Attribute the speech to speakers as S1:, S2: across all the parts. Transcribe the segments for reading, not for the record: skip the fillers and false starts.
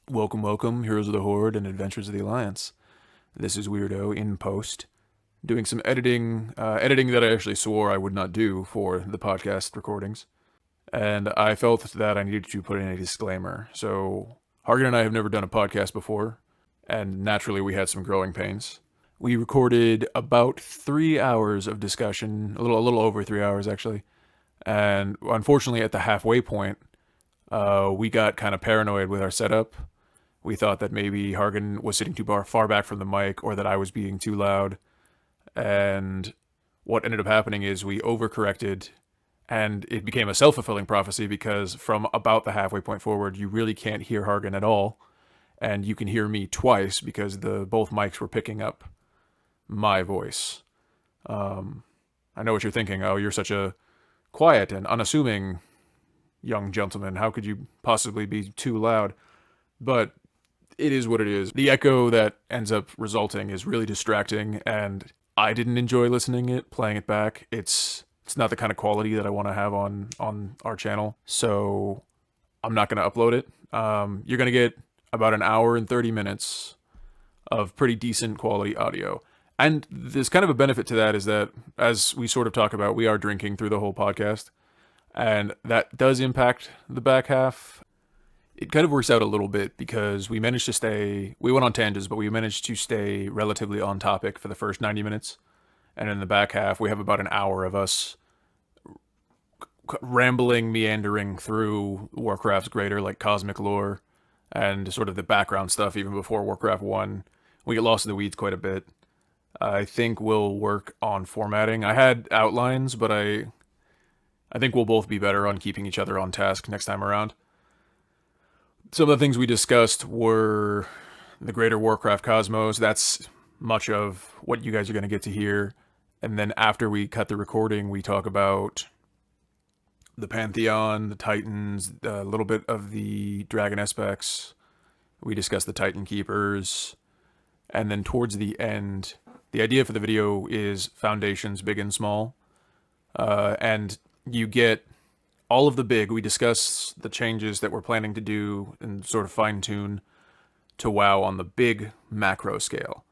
S1: Welcome, welcome, Heroes of the Horde and Adventures of the Alliance. This is Weirdo in post, doing some editing that I actually swore I would not do for the podcast recordings. And I felt that I needed to put in a disclaimer. So, Hargan and I have never done a podcast before, and naturally we had some growing pains. We recorded about 3 hours of discussion, a little over 3 hours actually. And unfortunately, at the halfway point, we got kind of paranoid with our setup. We thought that maybe Hargan was sitting too far back from the mic or that I was being too loud. And what ended up happening is we overcorrected and it became a self-fulfilling prophecy because from about the halfway point forward, you really can't hear Hargan at all. And you can hear me twice because the both mics were picking up my voice. I know what you're thinking. Oh, you're such a quiet and unassuming young gentleman. How could you possibly be too loud? But it is what it is. The echo that ends up resulting is really distracting, and I didn't enjoy playing it back. It's not the kind of quality that I want to have on our channel, so I'm not going to upload it. You're going to get about an hour and 30 minutes of pretty decent quality audio. And there's kind of a benefit to that is that, as we sort of talk about, we are drinking through the whole podcast, and that does impact the back half. It kind of works out a little bit because we went on tangents, but we managed to stay relatively on topic for the first 90 minutes. And in the back half, we have about an hour of us rambling, meandering through Warcraft's greater, like, cosmic lore and sort of the background stuff even before Warcraft 1. We get lost in the weeds quite a bit. I think we'll work on formatting. I had outlines, but I think we'll both be better on keeping each other on task next time around. Some of the things we discussed were the greater Warcraft cosmos. That's much of what you guys are going to get to hear. And then after we cut the recording, we talk about the Pantheon, the Titans, a little bit of the Dragon Aspects. We discuss the Titan Keepers. And then towards the end, the idea for the video is foundations, big and small. And you get all of the big. We discuss the changes that we're planning to do and sort of fine tune to WoW on the big macro scale.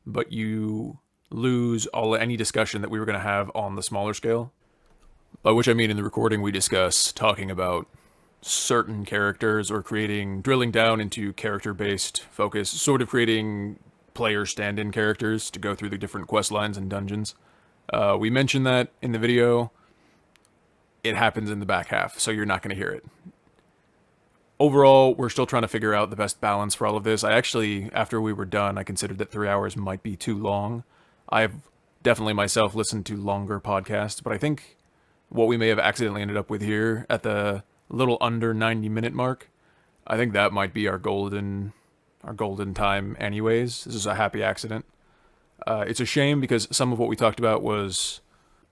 S1: But you lose any discussion that we were going to have on the smaller scale. By which I mean in the recording we discuss talking about certain characters or drilling down into character-based focus, sort of creating player stand-in characters to go through the different quest lines and dungeons. We mentioned that in the video. It happens in the back half, so you're not going to hear it. Overall, we're still trying to figure out the best balance for all of this. I actually, after we were done, I considered that 3 hours might be too long. I've definitely myself listened to longer podcasts, but I think what we may have accidentally ended up with here at the little under 90-minute mark, I think that might be our golden time anyways. This is a happy accident. It's a shame because some of what we talked about was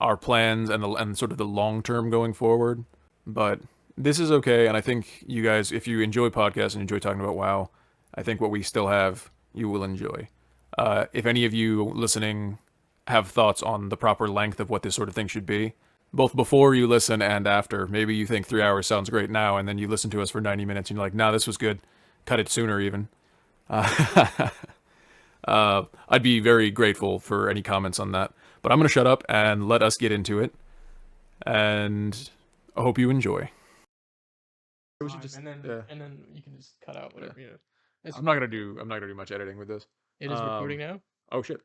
S1: our plans and sort of the long term going forward. But this is okay, and I think you guys, if you enjoy podcasts and enjoy talking about WoW, I think what we still have, you will enjoy. If any of you listening have thoughts on the proper length of what this sort of thing should be, both before you listen and after, maybe you think 3 hours sounds great now, and then you listen to us for 90 minutes and you're like, nah, this was good. Cut it sooner even. I'd be very grateful for any comments on that. But I'm going to shut up and let us get into it. And I hope you enjoy.
S2: We should just and then you can just cut out whatever you know.
S1: I'm not gonna do much editing with this.
S2: It is recording now.
S1: Oh shit!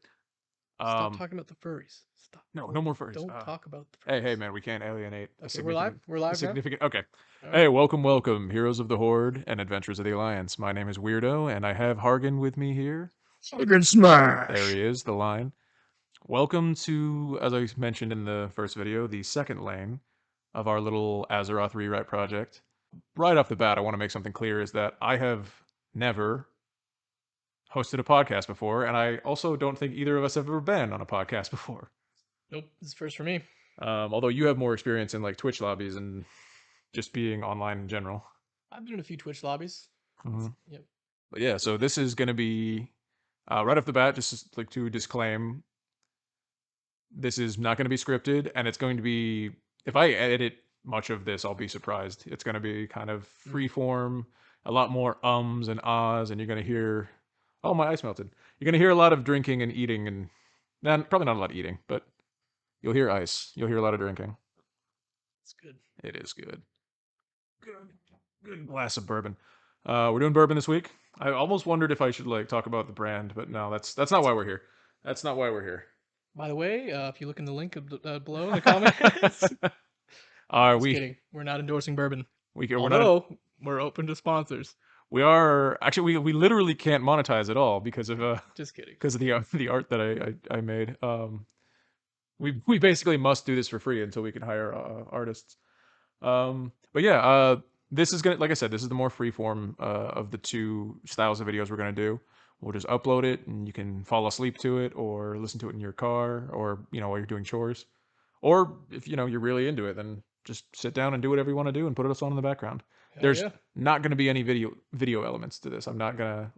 S2: Stop talking about the furries. Stop.
S1: No more furries.
S2: Don't talk about the furries.
S1: Hey man, we can't alienate.
S2: Okay, we're live. We're live.
S1: Significant. Now? Okay.
S2: All
S1: Hey, welcome, Heroes of the Horde and Adventures of the Alliance. My name is Weirdo, and I have Hargan with me here.
S2: Hargan smash.
S1: There he is, the line. Welcome to, as I mentioned in the first video, the second lane of our little Azeroth rewrite project. Right off the bat, I want to make something clear is that I have never hosted a podcast before, and I also don't think either of us have ever been on a podcast before.
S2: Nope, this is first for me.
S1: Although you have more experience in like Twitch lobbies and just being online in general.
S2: I've been in a few Twitch lobbies.
S1: Mm-hmm.
S2: Yep.
S1: But yeah, so this is going to be, right off the bat, just like to disclaim, this is not going to be scripted, and it's going to be, if I edit much of this, I'll be surprised. It's going to be kind of freeform. a lot more ums and ahs, and you're gonna hear. Oh, my ice melted. You're gonna hear a lot of drinking and eating, and probably not a lot of eating, but you'll hear ice. You'll hear a lot of drinking.
S2: It's good.
S1: It is good. Good glass of bourbon. We're doing bourbon this week. I almost wondered if I should like talk about the brand, but no, that's not why we're here. That's not why we're here.
S2: By the way, if you look in the link below in the comments, just
S1: We
S2: kidding. We're not endorsing bourbon.
S1: we're not.
S2: Although we're open to sponsors.
S1: We are actually we literally can't monetize at all because of
S2: Just kidding.
S1: because of the art that I made. We basically must do this for free until we can hire artists. But yeah, this is gonna, like I said, this is the more freeform of the two styles of videos we're gonna do. We'll just upload it, and you can fall asleep to it, or listen to it in your car, or while you're doing chores, or if you're really into it, then just sit down and do whatever you want to do and put us on in the background.
S2: Hell
S1: There's
S2: yeah.
S1: not gonna be any video elements to this. I'm not gonna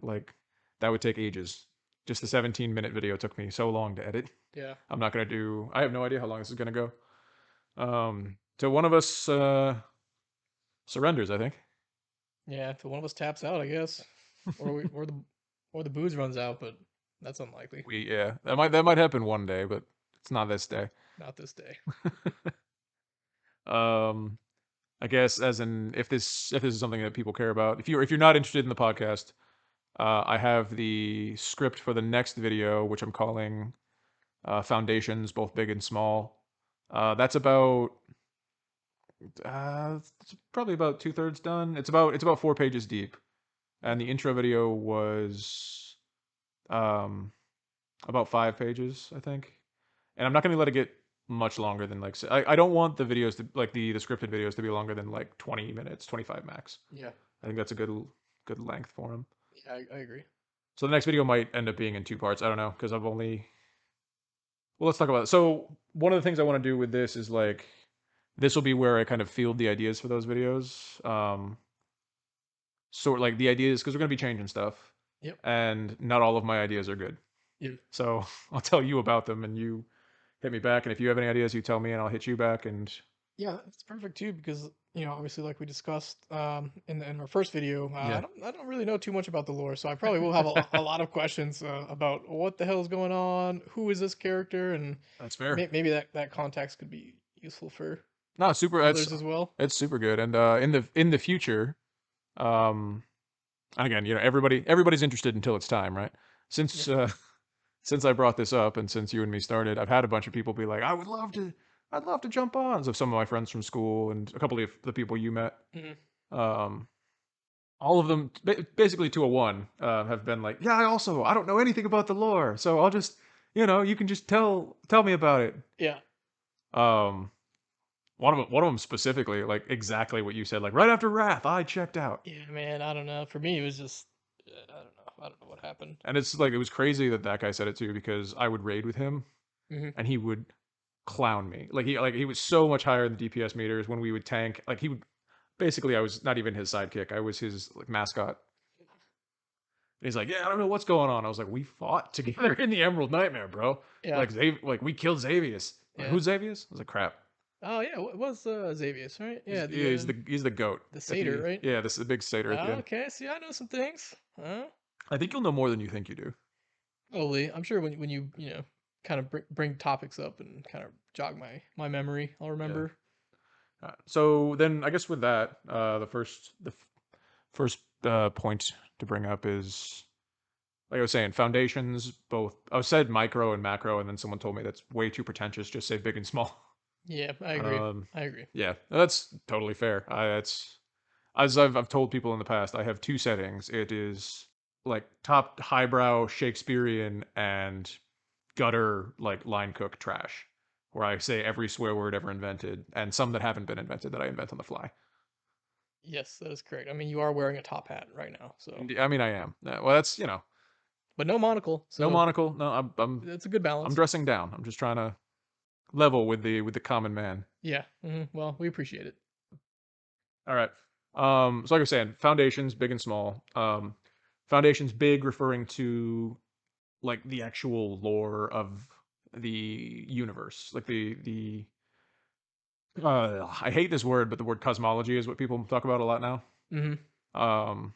S1: that would take ages. Just the 17-minute video took me so long to edit.
S2: Yeah.
S1: I'm not gonna do. I have no idea how long this is gonna go. So one of us surrenders, I think.
S2: Yeah. If one of us taps out, I guess, or the booze runs out, but that's unlikely.
S1: Yeah, that might happen one day, but it's not this day.
S2: Not this day.
S1: I guess as in if this is something that people care about, if you're not interested in the podcast, I have the script for the next video, which I'm calling Foundations, both big and small. That's about it's probably about 2/3 done. It's about 4 pages deep, and the intro video was about 5 pages, I think. And I'm not gonna let it get much longer than I don't want the videos to like the scripted videos to be longer than like 20 minutes, 25 max.
S2: Yeah.
S1: I think that's a good length for them.
S2: Yeah, I agree.
S1: So the next video might end up being in 2 parts. I don't know because I've only. Well, let's talk about it. So one of the things I want to do with this is this will be where I kind of field the ideas for those videos. Sort like the ideas because we're gonna be changing stuff.
S2: Yep.
S1: And not all of my ideas are good.
S2: Yep.
S1: So I'll tell you about them, and you hit me back. And if you have any ideas, you tell me, and I'll hit you back. And
S2: Yeah, it's perfect too because obviously like we discussed in our first video,
S1: Yeah.
S2: I don't really know too much about the lore, so I probably will have a lot of questions about what the hell is going on, who is this character, and
S1: that's fair.
S2: maybe that context could be useful for
S1: No, super.
S2: others as well.
S1: It's super good. And in the future, and again, everybody's interested until it's time, right? Since since I brought this up and since you and me started, I've had a bunch of people be like, I'd love to jump on. So some of my friends from school and a couple of the people you met, all of them, basically to a one, have been like, yeah, I don't know anything about the lore, so I'll just, you can just tell me about it.
S2: Yeah.
S1: One of them specifically, like exactly what you said, like right after Wrath, I checked out.
S2: Yeah, man, I don't know. For me, it was just, I don't know what happened.
S1: And it's like, it was crazy that guy said it too, because I would raid with him and he would clown me. Like he was so much higher than DPS meters when we would tank. Like he would, basically I was not even his sidekick. I was his mascot. And he's like, yeah, I don't know what's going on. I was like, we fought together in the Emerald Nightmare, bro.
S2: Yeah.
S1: Like we killed Xavius. Like, who's Xavius? I was like, crap.
S2: Oh yeah, it was Xavius, right? Yeah,
S1: he's the goat.
S2: The satyr, right?
S1: Yeah, this is the big satyr at the end.
S2: Okay, see, I know some things. Huh?
S1: I think you'll know more than you think you do.
S2: Probably, I'm sure when you kind of bring topics up and kind of jog my memory, I'll remember.
S1: Yeah. So then, I guess with that, the first point to bring up is, like I was saying, foundations. Both I said micro and macro, and then someone told me that's way too pretentious. Just say big and small.
S2: Yeah, I agree. I agree.
S1: Yeah, that's totally fair. It's as I've told people in the past. I have two settings. It is like top highbrow Shakespearean and gutter like line cook trash, where I say every swear word ever invented and some that haven't been invented that I invent on the fly.
S2: Yes, that is correct. I mean, you are wearing a top hat right now, so.
S1: I mean, I am. Well, that's
S2: But no monocle. So
S1: no monocle. No, I'm.
S2: It's a good balance.
S1: I'm dressing down. I'm just trying to level with the common man.
S2: Yeah. Well, we appreciate it.
S1: All right. So like I was saying, foundations, big and small. Foundations big, referring to like the actual lore of the universe, like the. I hate this word, but the word cosmology is what people talk about a lot now. Um,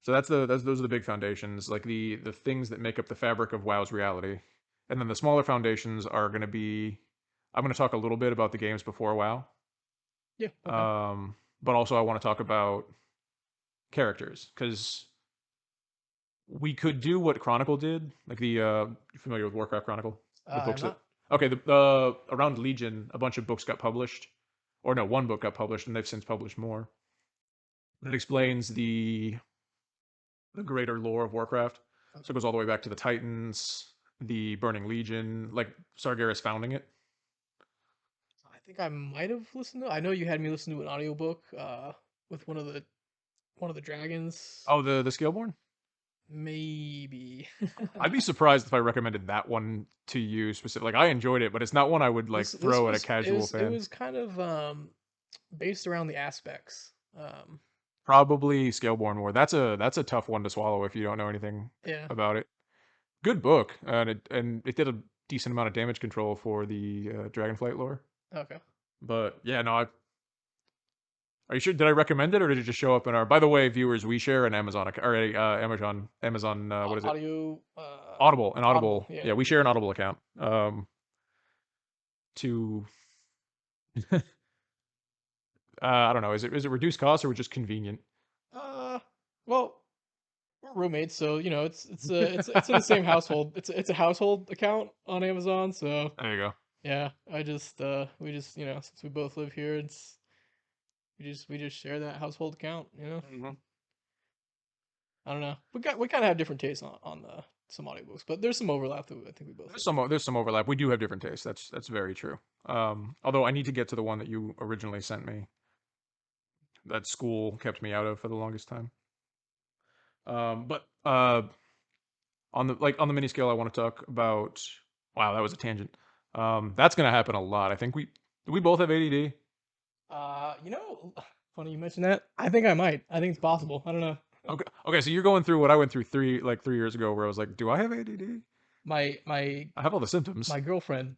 S1: so those are the big foundations, like the things that make up the fabric of WoW's reality. And then the smaller foundations are going to be. I'm going to talk a little bit about the games before WoW.
S2: Yeah. Okay.
S1: But also I want to talk about characters because we could do what Chronicle did, like the you familiar with Warcraft Chronicle? The
S2: I'm
S1: books that
S2: not.
S1: okay, the around Legion, a bunch of books got published, or no, one book got published, and they've since published more. That explains the greater lore of Warcraft. So it goes all the way back to the Titans, the Burning Legion, like Sargeras founding it.
S2: I think I might have listened to. I know you had me listen to an audiobook with one of the dragons.
S1: Oh, the Scaleborn.
S2: Maybe.
S1: I'd be surprised if I recommended that one to you specifically. Like I enjoyed it, but it's not one I would like
S2: This
S1: throw at a
S2: was it
S1: casual
S2: was it
S1: fan.
S2: was kind of based around the aspects.
S1: Probably Scaleborn War. That's a tough one to swallow if you don't know anything
S2: Yeah.
S1: about it. Good book, and it did a decent amount of damage control for the Dragonflight lore.
S2: Okay.
S1: But yeah, no, are you sure? Did I recommend it, or did it just show up in our? By the way, viewers, we share an Amazon or a Amazon. What is it?
S2: Audio.
S1: Audible, an
S2: Audible.
S1: Audible.
S2: Yeah.
S1: Yeah, we share an Audible account. To I don't know. Is it reduced cost or just convenient?
S2: Uh. Well, we're roommates, so it's in the same household. It's a household account on Amazon, so
S1: There you go.
S2: yeah. We just since we both live here, we just share that household account.
S1: Mhm.
S2: I don't know. We kind of have different tastes on some audiobooks, but there's some overlap that I think we both
S1: There's
S2: like.
S1: some overlap. We do have different tastes. That's very true. Although I need to get to the one that you originally sent me. That school kept me out of for the longest time. But on the mini scale, I want to talk about. Wow, that was a tangent. That's gonna happen a lot. I think we both have ADD.
S2: Funny you mentioned that. I think I might. I think it's possible. I don't know.
S1: Okay. So you're going through what I went through 3 years ago, where I was like, do I have ADD?
S2: My my
S1: I have all the symptoms.
S2: my girlfriend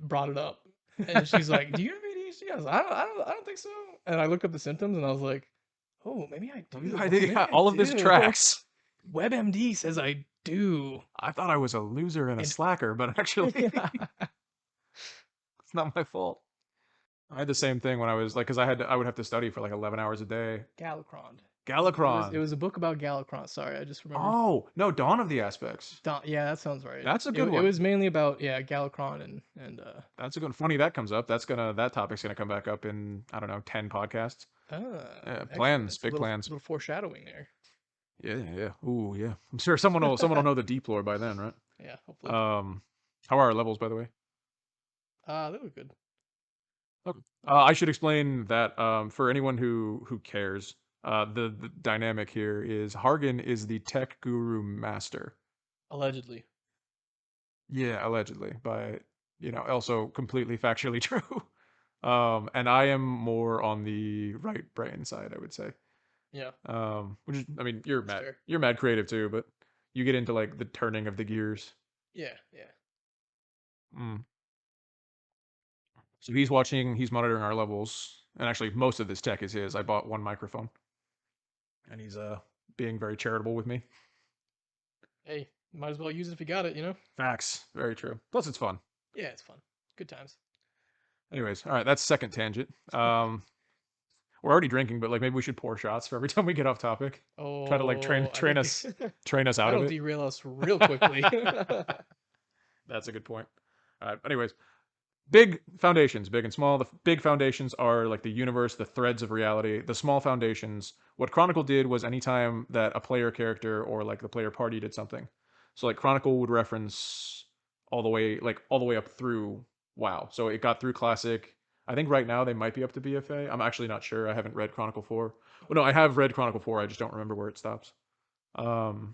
S2: brought it up, and she's like, "Do you have ADHD?" I was like, "I don't think so." And I looked up the symptoms, and I was like, "Oh, maybe I do.
S1: I did.
S2: Maybe I
S1: All of this
S2: do."
S1: tracks.
S2: WebMD says I do.
S1: I thought I was a loser and a
S2: And
S1: slacker, but actually, it's not my fault. I had the same thing when I was like, because I would have to study for like 11 hours a day.
S2: Galakrond. It
S1: Galakrond.
S2: was a book about Galakrond. Sorry, I just remembered.
S1: Oh no, Dawn of the Aspects.
S2: Yeah, that sounds right.
S1: That's a
S2: It
S1: good
S2: it
S1: one.
S2: was mainly about Galakrond and
S1: That's a good. Funny that comes up. That topic's gonna come back up in I don't know 10 podcasts.
S2: excellent.
S1: Plans,
S2: It's a
S1: big plans.
S2: little foreshadowing there.
S1: Yeah, yeah. Ooh, yeah. I'm sure someone will know the deep lore by then, right?
S2: Yeah, hopefully.
S1: How are our levels, by the way?
S2: They were good.
S1: Okay. I should explain that for anyone who cares. The dynamic here is Hargan is the tech guru master.
S2: Allegedly.
S1: Yeah, allegedly, but also completely factually true. And I am more on the right brain side, I would say.
S2: Yeah,
S1: Which is, I mean,
S2: that's fair.
S1: you're mad creative too, but you get into like the turning of the gears.
S2: Yeah, yeah.
S1: Mm. So he's monitoring our levels, and actually most of this tech is his. I bought one microphone, and he's being very charitable with me.
S2: Hey, might as well use it if you got it.
S1: Facts, very true. Plus, it's fun.
S2: Yeah, it's fun. Good times.
S1: Anyways, all right, that's second tangent. We're already drinking, but like maybe we should pour shots for every time we get off topic. Try to like
S2: Oh, I think
S1: train us out of
S2: that'll
S1: it.
S2: derail us real quickly.
S1: That's a good point. All right. Anyways, big foundations, big and small. The big foundations are like the universe, the threads of reality. The small foundations, what Chronicle did was anytime that a player character or like the player party did something. So like Chronicle would reference all the way up through WoW. So it got through Classic. I think right now they might be up to BFA. I'm actually not sure. I haven't read Chronicle 4. Well, no, I have read Chronicle 4. I just don't remember where it stops. Um,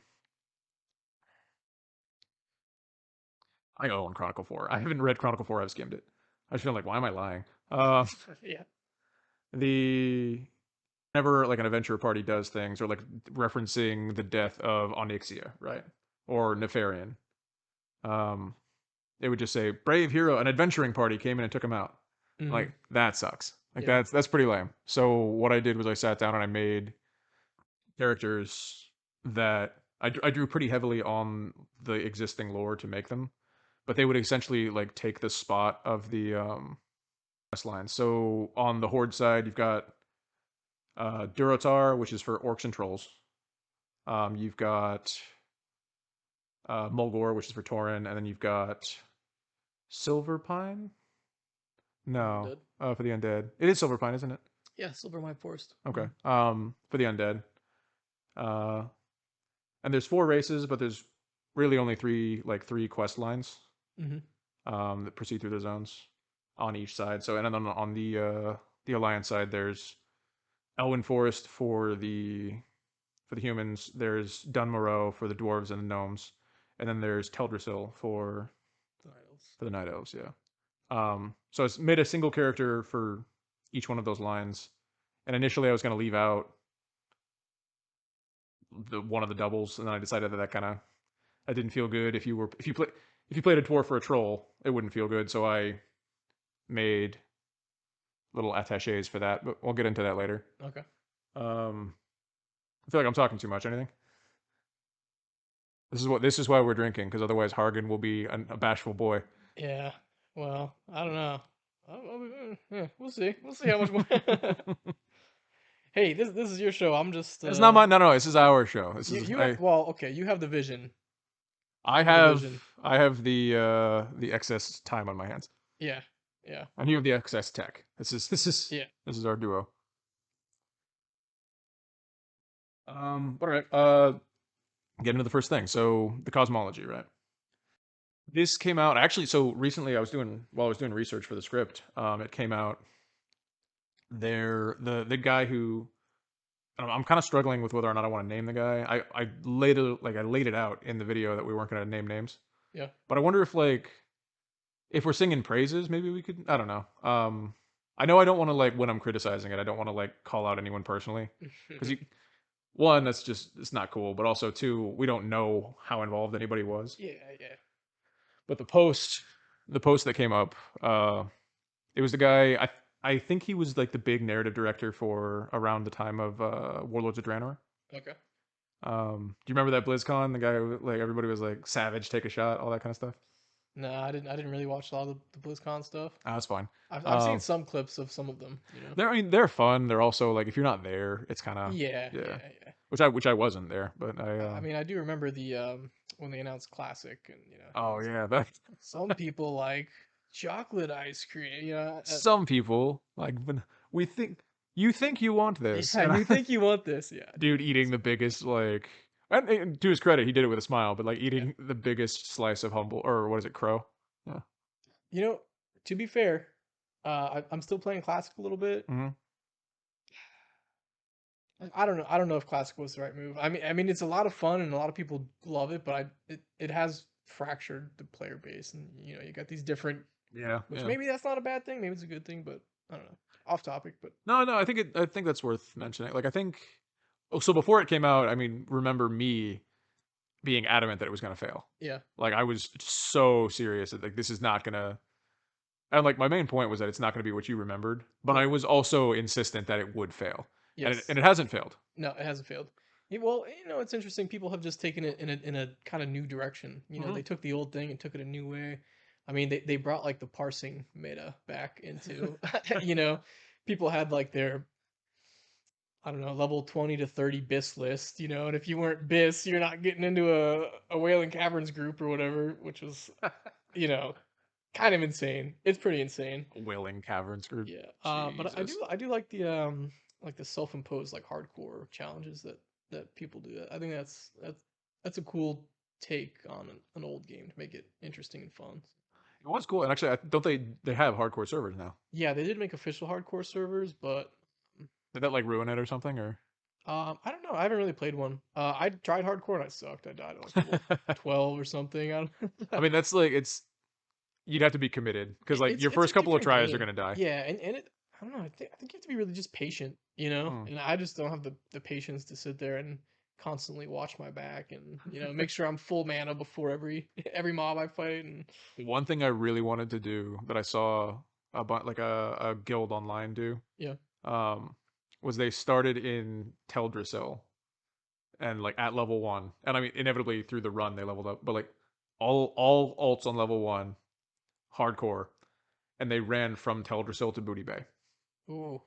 S1: I own Chronicle 4. I haven't read Chronicle 4. I've skimmed it. I just feel like, why am I lying?
S2: Yeah.
S1: The whenever like an adventure party does things or like referencing the death of Onyxia, right? Or Nefarian, um, it would just say, "Brave hero, an adventuring party came in and took him out."
S2: Hmm.
S1: Like that sucks. Like
S2: Yeah.
S1: that's pretty lame. So what I did was I sat down and I made characters that I drew pretty heavily on the existing lore to make them, but they would essentially like take the spot of the quest line. So on the Horde side, you've got Durotar, which is for orcs and trolls. You've got Mulgore, which is for Tauren, and then you've got Silverpine. No,
S2: Undead.
S1: for the undead, it is Silverpine, isn't it?
S2: Yeah, Silver Mine Forest.
S1: Okay. For the undead, uh, and there's 4 races, but there's really only three quest lines
S2: Mm-hmm.
S1: that proceed through the zones on each side. So, and then on the Alliance side, there's Elwyn Forest for the humans. There's Dunmoreau for the dwarves and the gnomes, and then there's Teldrassil for the night elves. Yeah. So it's made a single character for each one of those lines, and initially I was going to leave out the one of the doubles, and then I decided that didn't feel good. If you played a dwarf or a troll, it wouldn't feel good. So I made little attaches for that, but we'll get into that later.
S2: Okay.
S1: I feel like I'm talking too much. Anything? This is why we're drinking, because otherwise Hargan will be a bashful boy.
S2: Yeah. Well, I don't know. Yeah, we'll see. We'll see how much more. Hey, this is your show. I'm just
S1: It's not mine. No, no, this is our show. This
S2: you
S1: is
S2: you have, well, okay, you have the vision.
S1: I
S2: You have the vision.
S1: have the excess time on my hands,
S2: Yeah. Yeah.
S1: and you have the excess tech.
S2: Yeah.
S1: This is our duo. All right. Get into the first thing. So the cosmology, right? This came out actually. So recently, while I was doing research for the script. It came out. The guy who I don't know, I'm kind of struggling with whether or not I want to name the guy. I laid it out in the video that we weren't going to name names.
S2: Yeah.
S1: But I wonder if we're singing praises, maybe we could. I don't know. I know I don't want to when I'm criticizing it, I don't want to call out anyone personally because one, that's just it's not cool. But also two, we don't know how involved anybody was.
S2: Yeah, yeah.
S1: But the post that came up, it was the guy. I think he was the big narrative director for around the time of Warlords of Draenor.
S2: Okay.
S1: Do you remember that BlizzCon? The guy who, everybody was like savage, take a shot, all that kind of stuff.
S2: No, I didn't really watch a lot of the BlizzCon stuff.
S1: Ah, that's fine.
S2: I've seen some clips of some of them, you know.
S1: They're fun. They're also if you're not there, it's kind of
S2: Yeah,
S1: yeah.
S2: yeah, yeah.
S1: Which I wasn't there, but
S2: I mean, I do remember the when they announced Classic, and you know,
S1: oh yeah, that
S2: some people like chocolate ice cream, you know.
S1: some people we think you think you want this,
S2: Yeah,
S1: and
S2: you think you want this, yeah.
S1: dude eating the biggest and to his credit, he did it with a smile, but
S2: Yeah.
S1: eating the biggest slice of humble or what is it, crow? Yeah.
S2: You know, to be fair, I'm still playing Classic a little bit.
S1: Hmm.
S2: I don't know. I don't know if Classic was the right move. I mean, it's a lot of fun and a lot of people love it, but it has fractured the player base, and you know, you got these different.
S1: Yeah,
S2: Which
S1: yeah.
S2: maybe that's not a bad thing. Maybe it's a good thing, but I don't know. Off topic, but
S1: No, no, I think that's worth mentioning. I think. Oh, so before it came out, I mean, remember me being adamant that it was going to fail.
S2: yeah.
S1: I was so serious that this is not going to. And my main point was that it's not going to be what you remembered, but
S2: Yeah.
S1: I was also insistent that it would fail,
S2: Yes.
S1: and it hasn't failed.
S2: No, it hasn't failed. Yeah, well, you know, it's interesting. People have just taken it in a kind of new direction. You know,
S1: Hmm.
S2: they took the old thing and took it a new way. I mean, they brought like the parsing meta back into, you know, people had like their, I don't know, level 20 to 30 BIS list, you know, and if you weren't BIS, you're not getting into a Wailing Caverns group or whatever, which was, you know, kind of insane. It's pretty insane.
S1: Wailing Caverns group.
S2: Yeah. But
S1: Jesus.
S2: I do like the self-imposed like hardcore challenges that people do. I think that's a cool take on an old game to make it interesting and fun.
S1: It was cool, and actually, don't they have hardcore servers now?
S2: Yeah, they did make official hardcore servers, but
S1: Did that ruin it or something or?
S2: I don't know. I haven't really played one. I tried hardcore and I sucked. I died at like level 12 or something. I don't
S1: I mean, that's it's you'd have to be committed because your
S2: it's a
S1: first couple of
S2: different
S1: tries are
S2: game.
S1: gonna die.
S2: Yeah, and it I don't know. I think you have to be really just patient, you know.
S1: Hmm.
S2: And I just don't have the patience to sit there and constantly watch my back and you know make sure I'm full mana before every mob I fight. And
S1: One thing I really wanted to do that I saw a guild online do
S2: yeah,
S1: um, was they started in Teldrassil and like at level 1, and I mean inevitably through the run they leveled up, but like all alts on level 1, hardcore, and they ran from Teldrassil to Booty Bay.
S2: Ooh,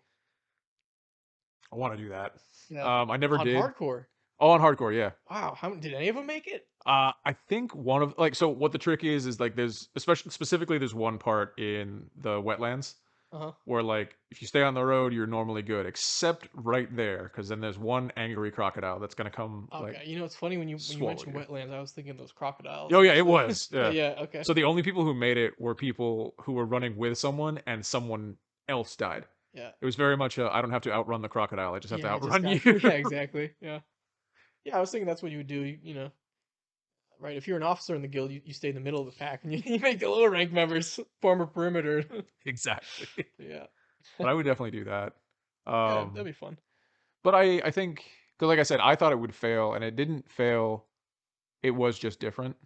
S1: I want to do that.
S2: yeah.
S1: I never
S2: On
S1: did.
S2: hardcore.
S1: Oh, on hardcore, yeah.
S2: Wow, how did any of them make it?
S1: I think one of like so what the trick is like there's especially specifically there's one part in the wetlands
S2: Uh-huh.
S1: where like if you stay on the road you're normally good except right there because then there's one angry crocodile that's gonna come like
S2: Okay, you know it's funny when you
S1: swallow
S2: mentioned
S1: you.
S2: wetlands, I was thinking of those crocodiles
S1: Oh yeah, it
S2: actually.
S1: was. Yeah.
S2: Yeah, okay.
S1: So the only people who made it were people who were running with someone and someone else died.
S2: Yeah.
S1: It was very much I don't have to outrun the crocodile, I just have to
S2: Yeah, I just
S1: outrun
S2: got
S1: you.
S2: yeah, exactly. Yeah. Yeah, I was thinking that's what you would do, you know. Right, if you're an officer in the guild, you stay in the middle of the pack and you make the lower rank members form a perimeter.
S1: Exactly.
S2: Yeah.
S1: But I would definitely do that.
S2: Yeah, that'd
S1: Um
S2: be fun.
S1: but I think because like I said, I thought it would fail and it didn't fail. It was just different.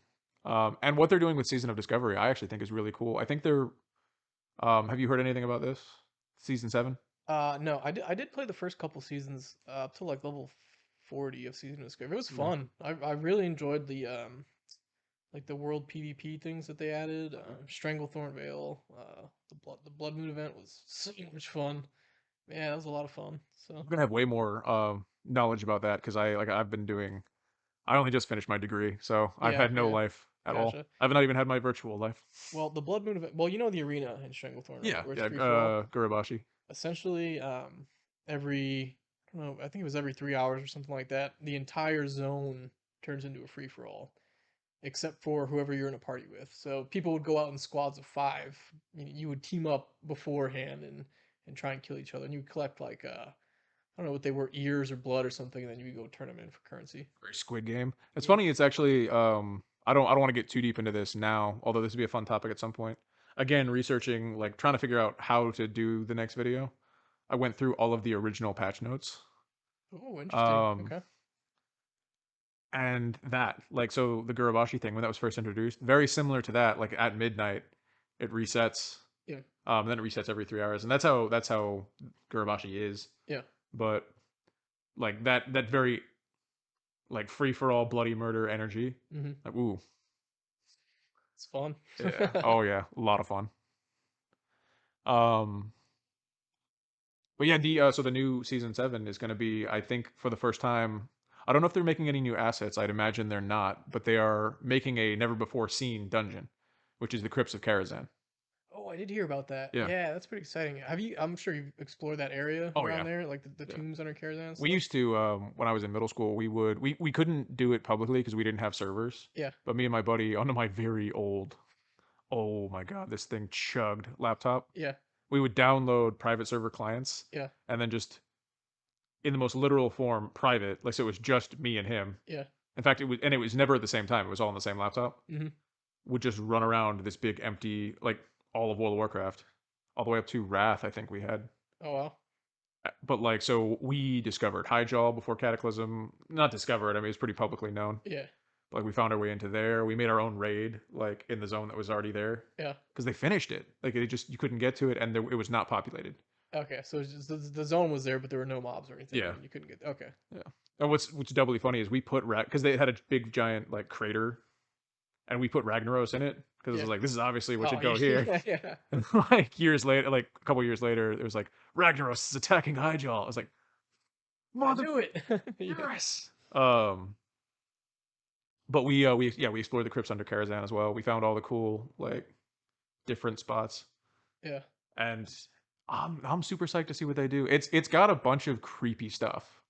S1: And what they're doing with Season of Discovery, I actually think is really cool. I think they're have you heard anything about this? Season 7?
S2: No, I did play the first couple seasons up to like level 40 of Season of Discovery. It was
S1: Okay.
S2: fun. I really enjoyed the like the world PvP things that they added. Stranglethorn Vale, the Blood Moon event was so much fun. Yeah, that was a lot of fun. So
S1: I'm gonna have way more knowledge about that because I've been doing. I only just finished my degree, so I've
S2: yeah,
S1: had no
S2: yeah,
S1: life at all.
S2: gotcha.
S1: I've not even had my virtual life.
S2: Well, the Blood Moon event. Well, you know the arena in Stranglethorn, right?
S1: Yeah,
S2: Where it's
S1: yeah.
S2: free for all.
S1: Gurabashi.
S2: Essentially, every I don't know, I think it was every 3 hours or something like that. The entire zone turns into a free for all, except for whoever you're in a party with. So people would go out in squads of five. You would team up beforehand and try and kill each other, and you would collect like I don't know what they were, ears or blood or something, and then you would go turn them in for currency.
S1: Very Squid Game. It's
S2: Yeah.
S1: funny. It's actually I don't want to get too deep into this now, although this would be a fun topic at some point. Again, researching like trying to figure out how to do the next video. I went through all of the original patch notes.
S2: Oh, interesting.
S1: Um,
S2: Okay.
S1: and that like so the Gurabashi thing when that was first introduced, very similar to that. Like at midnight, it resets.
S2: Yeah.
S1: Then it resets every 3 hours, and that's how Gurabashi is.
S2: Yeah.
S1: But like that very like free for all bloody murder energy.
S2: Mm-hmm.
S1: Like ooh,
S2: It's fun.
S1: yeah, oh yeah, a lot of fun. Um, but yeah, the so the new season 7 is going to be, I think, for the first time. I don't know if they're making any new assets. I'd imagine they're not, but they are making a never before seen dungeon, which is the Crypts of Karazhan.
S2: Oh, I did hear about that.
S1: Yeah.
S2: Yeah, that's pretty exciting. Have you? I'm sure you've explored that area
S1: Oh
S2: around
S1: yeah.
S2: there, like the
S1: Yeah.
S2: tombs under Karazhan and
S1: We
S2: stuff.
S1: used to when I was in middle school. We couldn't do it publicly because we didn't have servers.
S2: Yeah,
S1: But me and my buddy onto my very old, oh my god, this thing chugged laptop.
S2: yeah,
S1: We would download private server clients
S2: yeah,
S1: and then just in the most literal form private, like so it was just me and him.
S2: yeah.
S1: In fact, it was never at the same time. It was all on the same laptop.
S2: Hmm.
S1: Would just run around this big empty like all of World of Warcraft, all the way up to Wrath. I think we had.
S2: Oh wow.
S1: But like, so we discovered Hyjal before Cataclysm. Not discovered. I mean, it's pretty publicly known.
S2: Yeah,
S1: Like, we found our way into there. We made our own raid, like in the zone that was already there,
S2: yeah.
S1: because they finished it. Like, it just you couldn't get to it, and it was not populated.
S2: Okay, so it's just the zone was there, but there were no mobs or anything,
S1: Yeah,
S2: and you couldn't get. Okay.
S1: yeah. And what's doubly funny is we put because they had a big giant like crater, and we put Ragnaros in it because it
S2: Yeah.
S1: was like this is obviously what
S2: Oh,
S1: should go here.
S2: yeah, yeah.
S1: And like years later, like a couple years later, it was like Ragnaros is attacking Hyjal. I was like,
S2: I
S1: mother,
S2: do it. Yeah,
S1: yes. But we explored the crypts under Karazhan as well. We found all the cool like different spots,
S2: yeah,
S1: and I'm super psyched to see what they do. It's got a bunch of creepy stuff,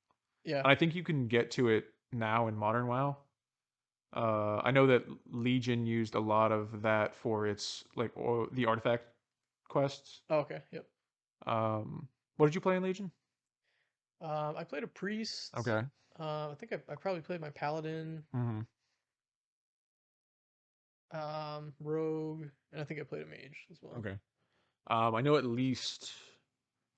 S2: yeah.
S1: and I think you can get to it now in modern WoW. I know that Legion used a lot of that for its like the artifact quests.
S2: Oh, okay. Yep.
S1: What did you play in Legion?
S2: I played a priest.
S1: Okay.
S2: I think I probably played my paladin,
S1: Hmm.
S2: rogue, and I think I played a mage as well.
S1: Okay. I know at least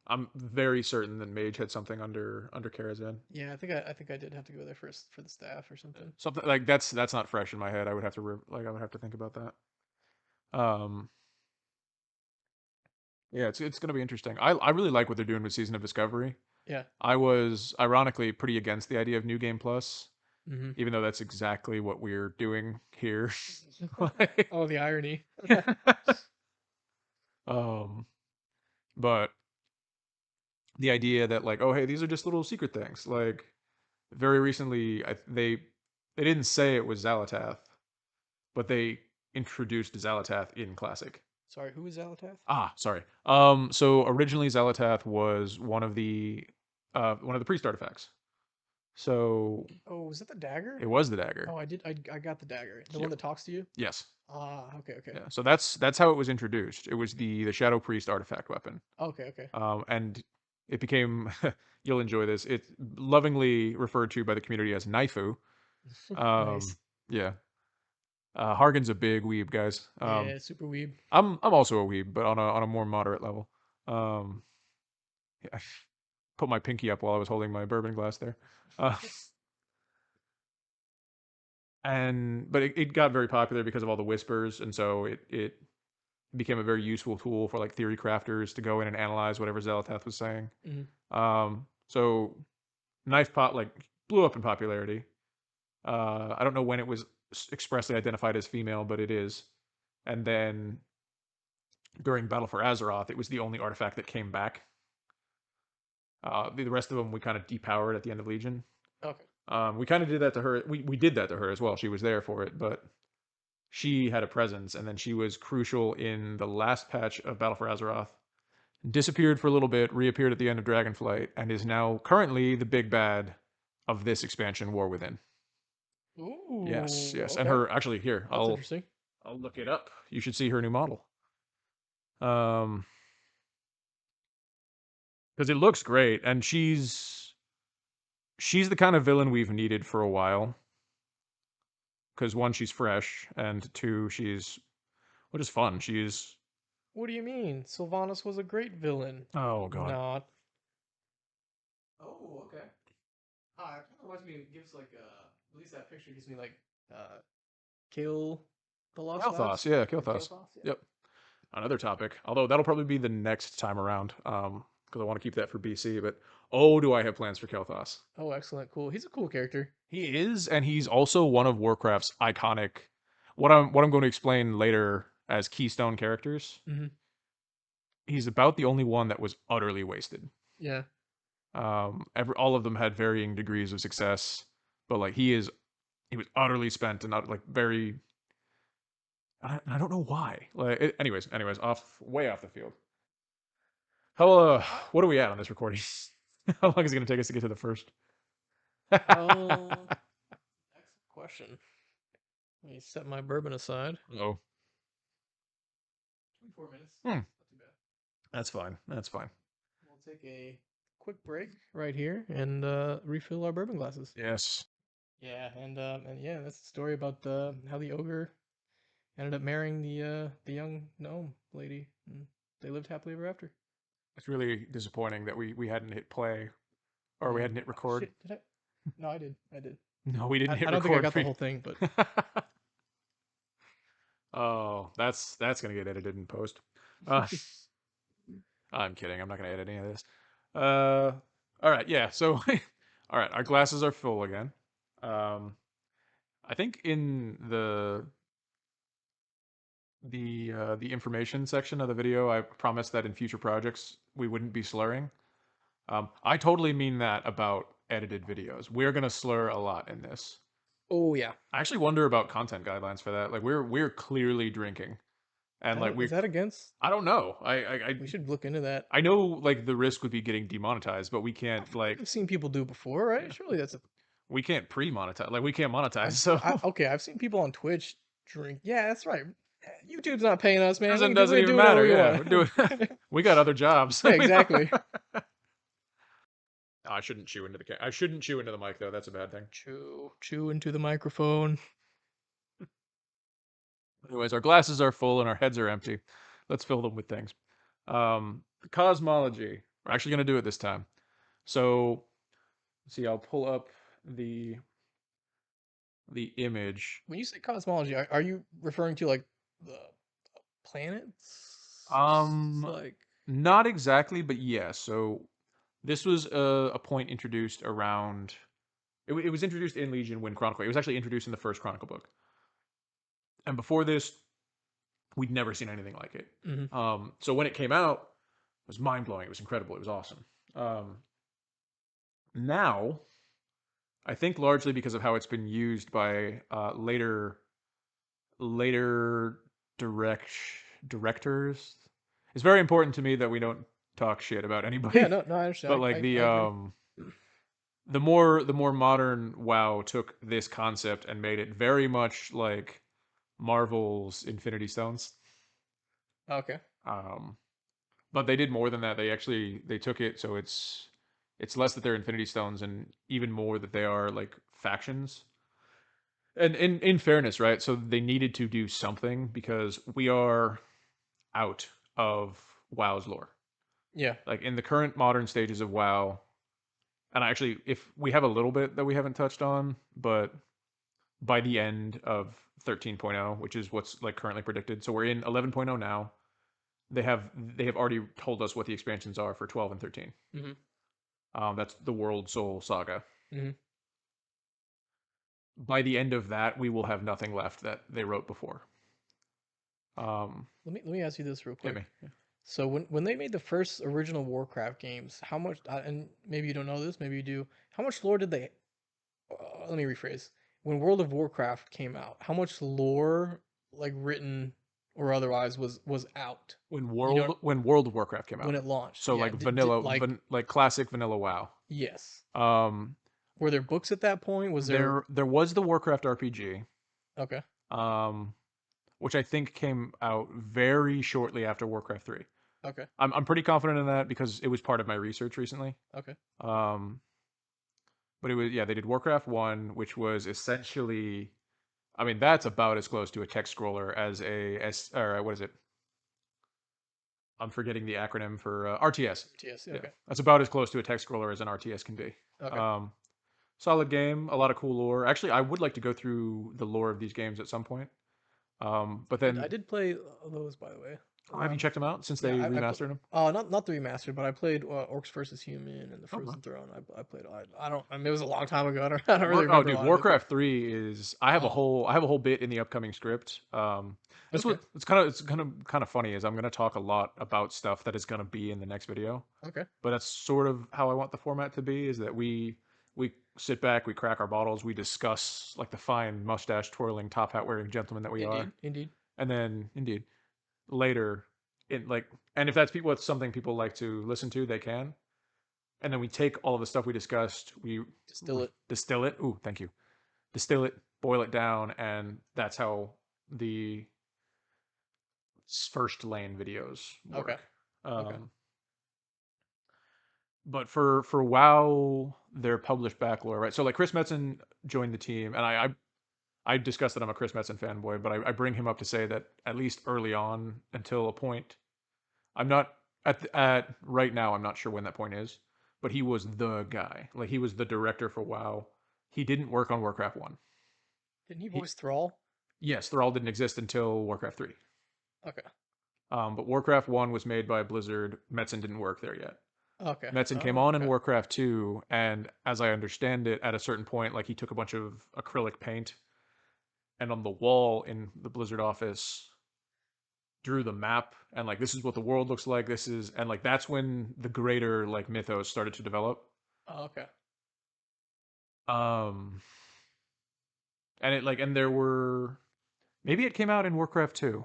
S1: I'm very certain that Mage had something under Karazhan.
S2: Yeah, I think I did have to go there first for the staff or something.
S1: Something like that's not fresh in my head. I would have to like I would have to think about that. Um, yeah, it's gonna be interesting. I really like what they're doing with Season of Discovery.
S2: Yeah.
S1: I was ironically pretty against the idea of New Game Plus,
S2: Hmm.
S1: even though that's exactly what we're doing here. Like,
S2: Oh, the irony.
S1: um, but the idea that like, oh hey, these are just little secret things. Like very recently, they didn't say it was Xalatath, but they introduced Xalatath in Classic.
S2: Sorry, who is Alatath?
S1: Ah, sorry. So originally Xalatath was one of the priest artifacts. So
S2: Oh, was that the dagger?
S1: it was the dagger.
S2: Oh, I did. I got the dagger. The one
S1: Yep.
S2: that talks to you.
S1: Yes.
S2: Ah, okay, okay,
S1: Yeah. So that's how it was introduced. It was the Shadow Priest artifact weapon.
S2: okay, okay.
S1: And it became you'll enjoy this. It's lovingly referred to by the community as Naifu.
S2: Nice.
S1: Yeah. Hargan's a big weeb, guys.
S2: Yeah, super weeb.
S1: I'm also a weeb, but on a more moderate level. Um, I put my pinky up while I was holding my bourbon glass there. Uh, but it got very popular because of all the whispers, and so it became a very useful tool for like theory crafters to go in and analyze whatever Zelatath was saying.
S2: Hmm.
S1: So Knife Pot like blew up in popularity. I don't know when it was expressly identified as female, but it is. And then during Battle for Azeroth, it was the only artifact that came back. The rest of them we kind of depowered at the end of Legion.
S2: Okay.
S1: We kind of did that to her. We did that to her as well. She was there for it, but she had a presence, and then she was crucial in the last patch of Battle for Azeroth. Disappeared for a little bit, reappeared at the end of Dragonflight, and is now currently the big bad of this expansion, War Within. Yes,
S2: Ooh,
S1: yes, and
S2: okay.
S1: her actually here.
S2: That's interesting.
S1: I'll look it up. You should see her new model. Um, because it looks great, and she's the kind of villain we've needed for a while. Because one, she's fresh, and two, she's which is fun. She's
S2: What do you mean? Sylvanas was a great villain.
S1: oh god,
S2: Not. Oh, okay. Ah, it kind of reminds me. It gives like at least that picture gives me like kill the Lost
S1: Kel'Thas,
S2: Labs
S1: yeah,
S2: or
S1: Kel'Thas.
S2: Kael'thas. Yeah.
S1: Yep, another topic. Although that'll probably be the next time around. Because I want to keep that for BC. But oh, do I have plans for Kel'Thas?
S2: Oh, excellent. Cool. He's a cool character.
S1: He is, and he's also one of Warcraft's iconic. What I'm going to explain later as keystone characters.
S2: Hmm.
S1: He's about the only one that was utterly wasted.
S2: Yeah.
S1: All of them had varying degrees of success, but like he was utterly spent and not like very. I don't know why. Like, anyways, way off the field. How what are we at on this recording? How long is it going to take us to get to the first?
S2: Excellent question. Let me set my bourbon aside.
S1: Oh,
S2: 24 minutes.
S1: hmm.
S2: Not too bad.
S1: That's fine. That's fine.
S2: We'll take a quick break right here and refill our bourbon glasses.
S1: Yes.
S2: Yeah, and yeah, that's the story about how the ogre ended up marrying the young gnome lady. And they lived happily ever after.
S1: It's really disappointing that we hadn't hit play or we hadn't hit
S2: Oh,
S1: record.
S2: shit, did I? No, I did. I did.
S1: No, we didn't hit
S2: I don't think I
S1: record
S2: got
S1: for
S2: the
S1: you.
S2: whole thing, but
S1: Oh, that's gonna get edited in post. Uh, I'm kidding. I'm not gonna edit any of this. All right, yeah. So, all right, our glasses are full again. I think in the information section of the video, I promised that in future projects we wouldn't be slurring. I totally mean that about edited videos. We're gonna slur a lot in this.
S2: oh yeah,
S1: I actually wonder about content guidelines for that. Like we're clearly drinking, and like
S2: is that against?
S1: I don't know. I
S2: We should look into that.
S1: I know like the risk would be getting demonetized, but we can't like
S2: I've seen people do before, right?
S1: yeah,
S2: Surely that's a.
S1: we can't pre-monetize. Like we can't monetize. So
S2: Okay, I've seen people on Twitch drink. Yeah, that's right. YouTube's not paying us, man.
S1: doesn't
S2: We
S1: even
S2: do whatever
S1: matter.
S2: we
S1: Yeah, we're doing.
S2: want.
S1: We got other jobs.
S2: Yeah, exactly.
S1: I shouldn't chew into the I shouldn't chew into the mic though. That's a bad thing.
S2: Chew into the microphone.
S1: Anyways, our glasses are full and our heads are empty. Let's fill them with things. Cosmology. We're actually gonna do it this time. So, see, I'll pull up the image.
S2: When you say cosmology, are you referring to like the planets?
S1: Um,
S2: Like
S1: Not exactly, but yes. So This was a point introduced around. It was introduced in Legion when Chronicle. It was actually introduced in the first Chronicle book, and before this, we'd never seen anything like it.
S2: Mm-hmm.
S1: So when it came out, it was mind blowing. It was incredible. It was awesome. Now, I think largely because of how it's been used by later direct directors. It's very important to me that we don't talk shit about
S2: Yeah,
S1: anybody.
S2: no, no, I
S1: But
S2: understand.
S1: like
S2: I agree.
S1: the more modern WoW took this concept and made it very much like Marvel's Infinity Stones.
S2: Okay.
S1: Um, but they did more than that. They took it so it's less that they're Infinity Stones and even more that they are like factions. And in fairness, right? So they needed to do something because we are out of WoW's lore.
S2: Yeah.
S1: Like in the current modern stages of WoW, and actually, if we have a little bit that we haven't touched on, but by the end of 13.0, which is what's like currently predicted, so we're in 11.0 now. They have already told us what the expansions are for 12 and 13.
S2: Mm-hmm.
S1: That's the World Soul Saga.
S2: Mm-hmm.
S1: By the end of that, we will have nothing left that they wrote before. Um,
S2: Let me ask you this real
S1: Hit
S2: quick.
S1: me. Yeah.
S2: So when they made the first original Warcraft games, how much? And maybe you don't know this, maybe you do. How much lore did they? Let me rephrase. When World of Warcraft came out, how much lore, like written or otherwise, was out? You know,
S1: When World of Warcraft came
S2: when
S1: out,
S2: it launched.
S1: so
S2: Yeah.
S1: like vanilla,
S2: Like
S1: like classic vanilla WoW.
S2: yes.
S1: Um,
S2: Were there books at that point? Was there?
S1: there was the Warcraft RPG,
S2: Okay.
S1: um, which I think came out very shortly after Warcraft 3.
S2: Okay.
S1: I'm pretty confident in that because it was part of my research recently.
S2: Okay.
S1: Um, but it was yeah, they did Warcraft 1, which was essentially, I mean, that's about as close to a text scroller as or what is it? I'm forgetting the acronym for RTS.
S2: TS.
S1: Yeah,
S2: Okay.
S1: that's about as close to a text scroller as an RTS can be.
S2: Okay.
S1: Um, Solid game, a lot of cool lore. Actually, I would like to go through the lore of these games at some point. But
S2: I
S1: then,
S2: did play those, by the way.
S1: have you checked them out since
S2: Yeah,
S1: they
S2: I played.
S1: remastered them?
S2: Not the remastered, but I played Orcs versus Human and the
S1: Okay.
S2: Frozen Throne. I played. I don't. I mean, it was a long time ago. I don't really
S1: Oh,
S2: remember a
S1: dude,
S2: lot of it, but
S1: Warcraft 3 is.
S2: oh,
S1: I have a whole bit in the upcoming script. This
S2: okay,
S1: was it's kind of funny is I'm gonna talk a lot about stuff that is gonna be in the next video,
S2: okay,
S1: but that's sort of how I want the format to be. Is that we sit back, we crack our bottles, we discuss like the fine mustache twirling, top hat wearing gentlemen that we are,
S2: indeed, indeed.
S1: and then indeed later, in like, and if that's what's something people like to listen to, they can. And then we take all of the stuff we discussed, we
S2: Distill it.
S1: distill it. Ooh, thank you. Distill it, boil it down, and that's how the first lane videos
S2: Okay,
S1: work.
S2: okay,
S1: Um, but for WoW, their published backlore, right? So like Chris Metzen joined the team, and I discussed that I'm a Chris Metzen fanboy, but I bring him up to say that at least early on, until a point, I'm not at right now. I'm not sure when that point is, but he was the guy. Like he was the director for WoW. He didn't work on Warcraft 1.
S2: didn't he
S1: He
S2: voice Thrall?
S1: Yes, Thrall didn't exist until Warcraft 3.
S2: Okay,
S1: But Warcraft 1 was made by Blizzard. Metzen didn't work there yet.
S2: okay,
S1: Metzen came
S2: oh,
S1: on in
S2: okay,
S1: Warcraft 2, and as I understand it, at a certain point, like he took a bunch of acrylic paint and on the wall in the Blizzard office drew the map and like this is what the world looks like. This is and like that's when the greater like mythos started to develop.
S2: oh, okay,
S1: Um, and it like and there were maybe it came out in Warcraft 2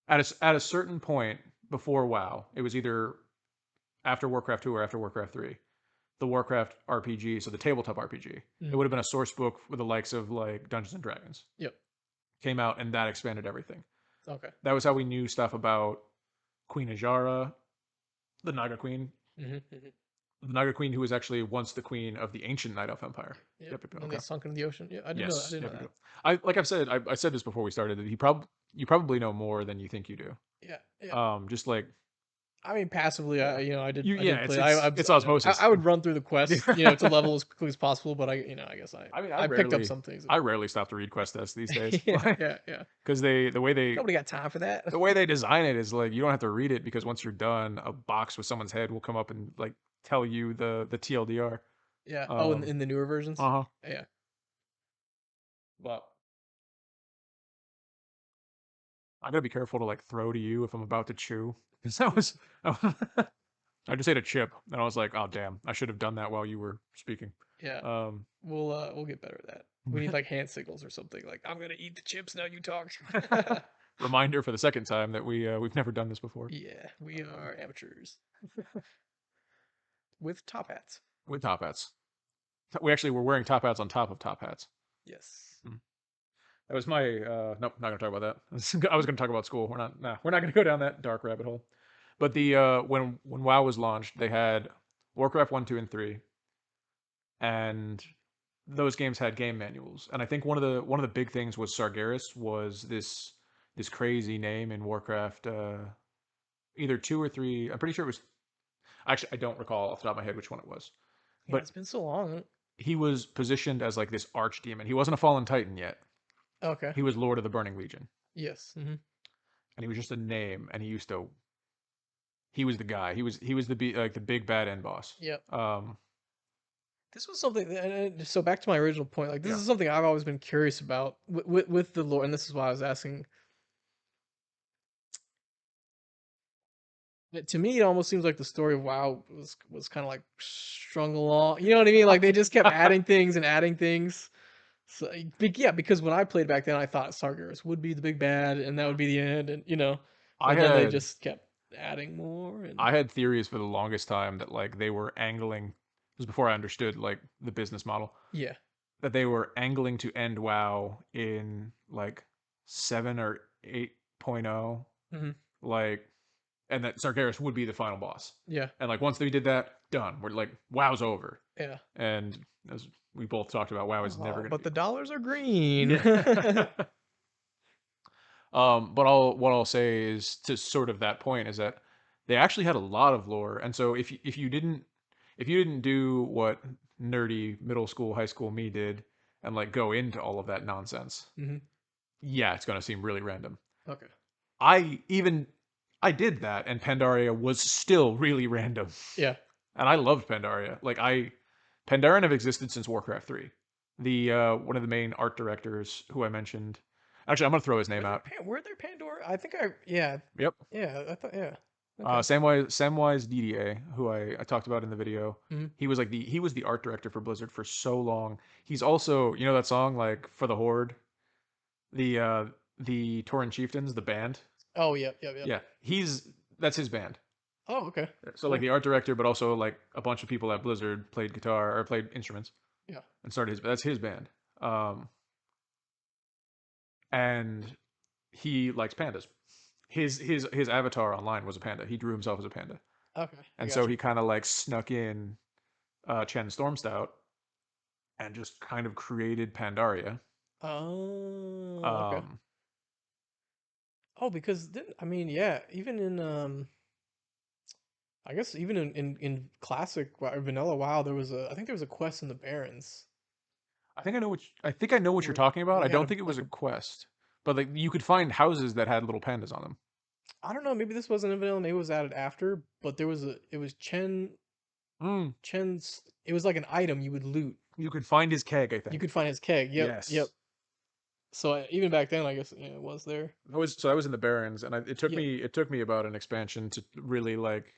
S1: at a certain point before WoW. It was either after Warcraft 2 or after Warcraft 3. The Warcraft RPG, so the tabletop RPG. It
S2: mm,
S1: would have been a source book with the likes of like Dungeons and Dragons.
S2: yep,
S1: Came out and that expanded everything.
S2: okay,
S1: That was how we knew stuff about Queen Ajara, the Naga Queen.
S2: mm-hmm, mm-hmm.
S1: The Naga Queen who was actually once the queen of the ancient Night Elf Empire.
S2: Yep.
S1: Yep,
S2: And then they
S1: okay.
S2: sunk into the ocean. Yeah, I didn't know that. I
S1: Yes,
S2: didn't know
S1: yep,
S2: that.
S1: yep. I like I've said I said this before we started that you probably know more than you think you do.
S2: Yeah, yeah.
S1: Just like
S2: I mean, passively,
S1: Yeah.
S2: I
S1: Yeah,
S2: did play. I
S1: it's
S2: I
S1: osmosis.
S2: would run through the quest,
S1: Yeah.
S2: to level as quickly as possible. But I guess
S1: I mean,
S2: I picked up some things.
S1: I rarely stop to read quest tests these days,
S2: Yeah,
S1: like,
S2: yeah, yeah.
S1: because
S2: Nobody got time for that.
S1: the way they design it is like you don't have to read it because once you're done, a box with someone's head will come up and like tell you the TLDR.
S2: Yeah. Oh,
S1: Um,
S2: in the newer versions.
S1: uh-huh.
S2: Yeah.
S1: But I gotta be careful to like throw to you if I'm about to chew. Because that was, I just ate a chip and I was like, oh damn, I should have done that while you were speaking.
S2: Yeah.
S1: Um,
S2: We'll get better at that. We need like hand signals or something. Like I'm gonna eat the chips now. You talk.
S1: reminder for the second time that we've never done this before
S2: Yeah, we are amateurs with top hats.
S1: with top hats. We actually were wearing top hats on top of top hats.
S2: Yes.
S1: Mm. That was my nope, not gonna talk about that. I was gonna talk about school. We're not gonna go down that dark rabbit hole. But the when WoW was launched, they had Warcraft 1, 2, and 3, and those games had game manuals. And I think one of the big things was Sargeras was this crazy name in Warcraft either 2 or 3. I'm pretty sure it was actually I don't recall off the top of my head which one it was.
S2: Yeah,
S1: But
S2: it's been so long.
S1: he was positioned as like this archdemon. He wasn't a fallen titan yet.
S2: Okay.
S1: He was Lord of the Burning Legion.
S2: Yes.
S1: And he was just a name and he was the guy. He was like the big bad end boss.
S2: Yep.
S1: Um
S2: This was something. So back to my original point. Like this
S1: yeah.
S2: is something I've always been curious about with the lore, and this is why I was asking. To me, it almost seems like the story of WoW was kind of like strung along. You know what I mean? Like they just kept adding things and adding things. So yeah, because when I played back then, I thought Sargeras would be the big bad, and that would be the end, and
S1: I
S2: but then they
S1: had
S2: just kept adding more, and
S1: I had theories for the longest time that like they were angling. This was before I understood like the business model.
S2: yeah.
S1: That they were angling to end WoW in like 7 or 8.0,
S2: hmm
S1: like, and that Sargeras would be the final boss.
S2: Yeah.
S1: And like once they did that, done. We're like WoW's over.
S2: Yeah.
S1: And as we both talked about, WoW is never
S2: Oh,
S1: going to
S2: but
S1: be
S2: the
S1: over.
S2: dollars are green.
S1: Yeah. But what I'll say is to sort of that point is that they actually had a lot of lore, and so if you didn't do what nerdy middle school, high school me did, and like go into all of that nonsense,
S2: hmm
S1: yeah, it's gonna seem really random.
S2: Okay.
S1: I even I did that, and Pandaria was still really random,
S2: Yeah.
S1: and I loved Pandaria. Pandaren have existed since Warcraft 3. The one of the main art directors who I mentioned. Actually, I'm gonna throw his name out.
S2: Were there Pandora? I think I yeah.
S1: Yep.
S2: Yeah, I thought yeah. Okay.
S1: Samwise DDA, who I talked about in the video,
S2: hmm
S1: he was the art director for Blizzard for so long. He's also, you know that song like for the Horde, the Tauren Chieftains, the band.
S2: Oh, yep, yep, yep.
S1: Yeah, that's his band.
S2: Oh, okay.
S1: So like
S2: Cool.
S1: the art director, but also like a bunch of people at Blizzard played guitar or played instruments
S2: Yeah.
S1: and started his. That's his band. And he likes pandas. His avatar online was a panda. He drew himself as a panda.
S2: Okay, I
S1: And so
S2: got you.
S1: he kind of like snuck in Chen Stormstout and just kind of created Pandaria.
S2: Oh, okay.
S1: Um,
S2: Oh, because didn't I mean, yeah, even in I guess even in classic vanilla WoW, I think there was a quest in the Barrens
S1: I think I know what you're
S2: where
S1: talking about.
S2: where
S1: I
S2: you had
S1: don't
S2: a
S1: think it was
S2: like
S1: a
S2: a
S1: quest, but like you could find houses that had little pandas on them.
S2: I don't know, maybe this wasn't in vanilla, maybe it was added after, but it was
S1: Mm,
S2: Chen's it was like an item you would loot.
S1: you could find his keg, I
S2: You
S1: think.
S2: could find his keg. Yep, yep.
S1: Yes.
S2: So even back then, I guess it was there.
S1: I was in the Barrens, and
S2: Yeah,
S1: it took me about an expansion to really like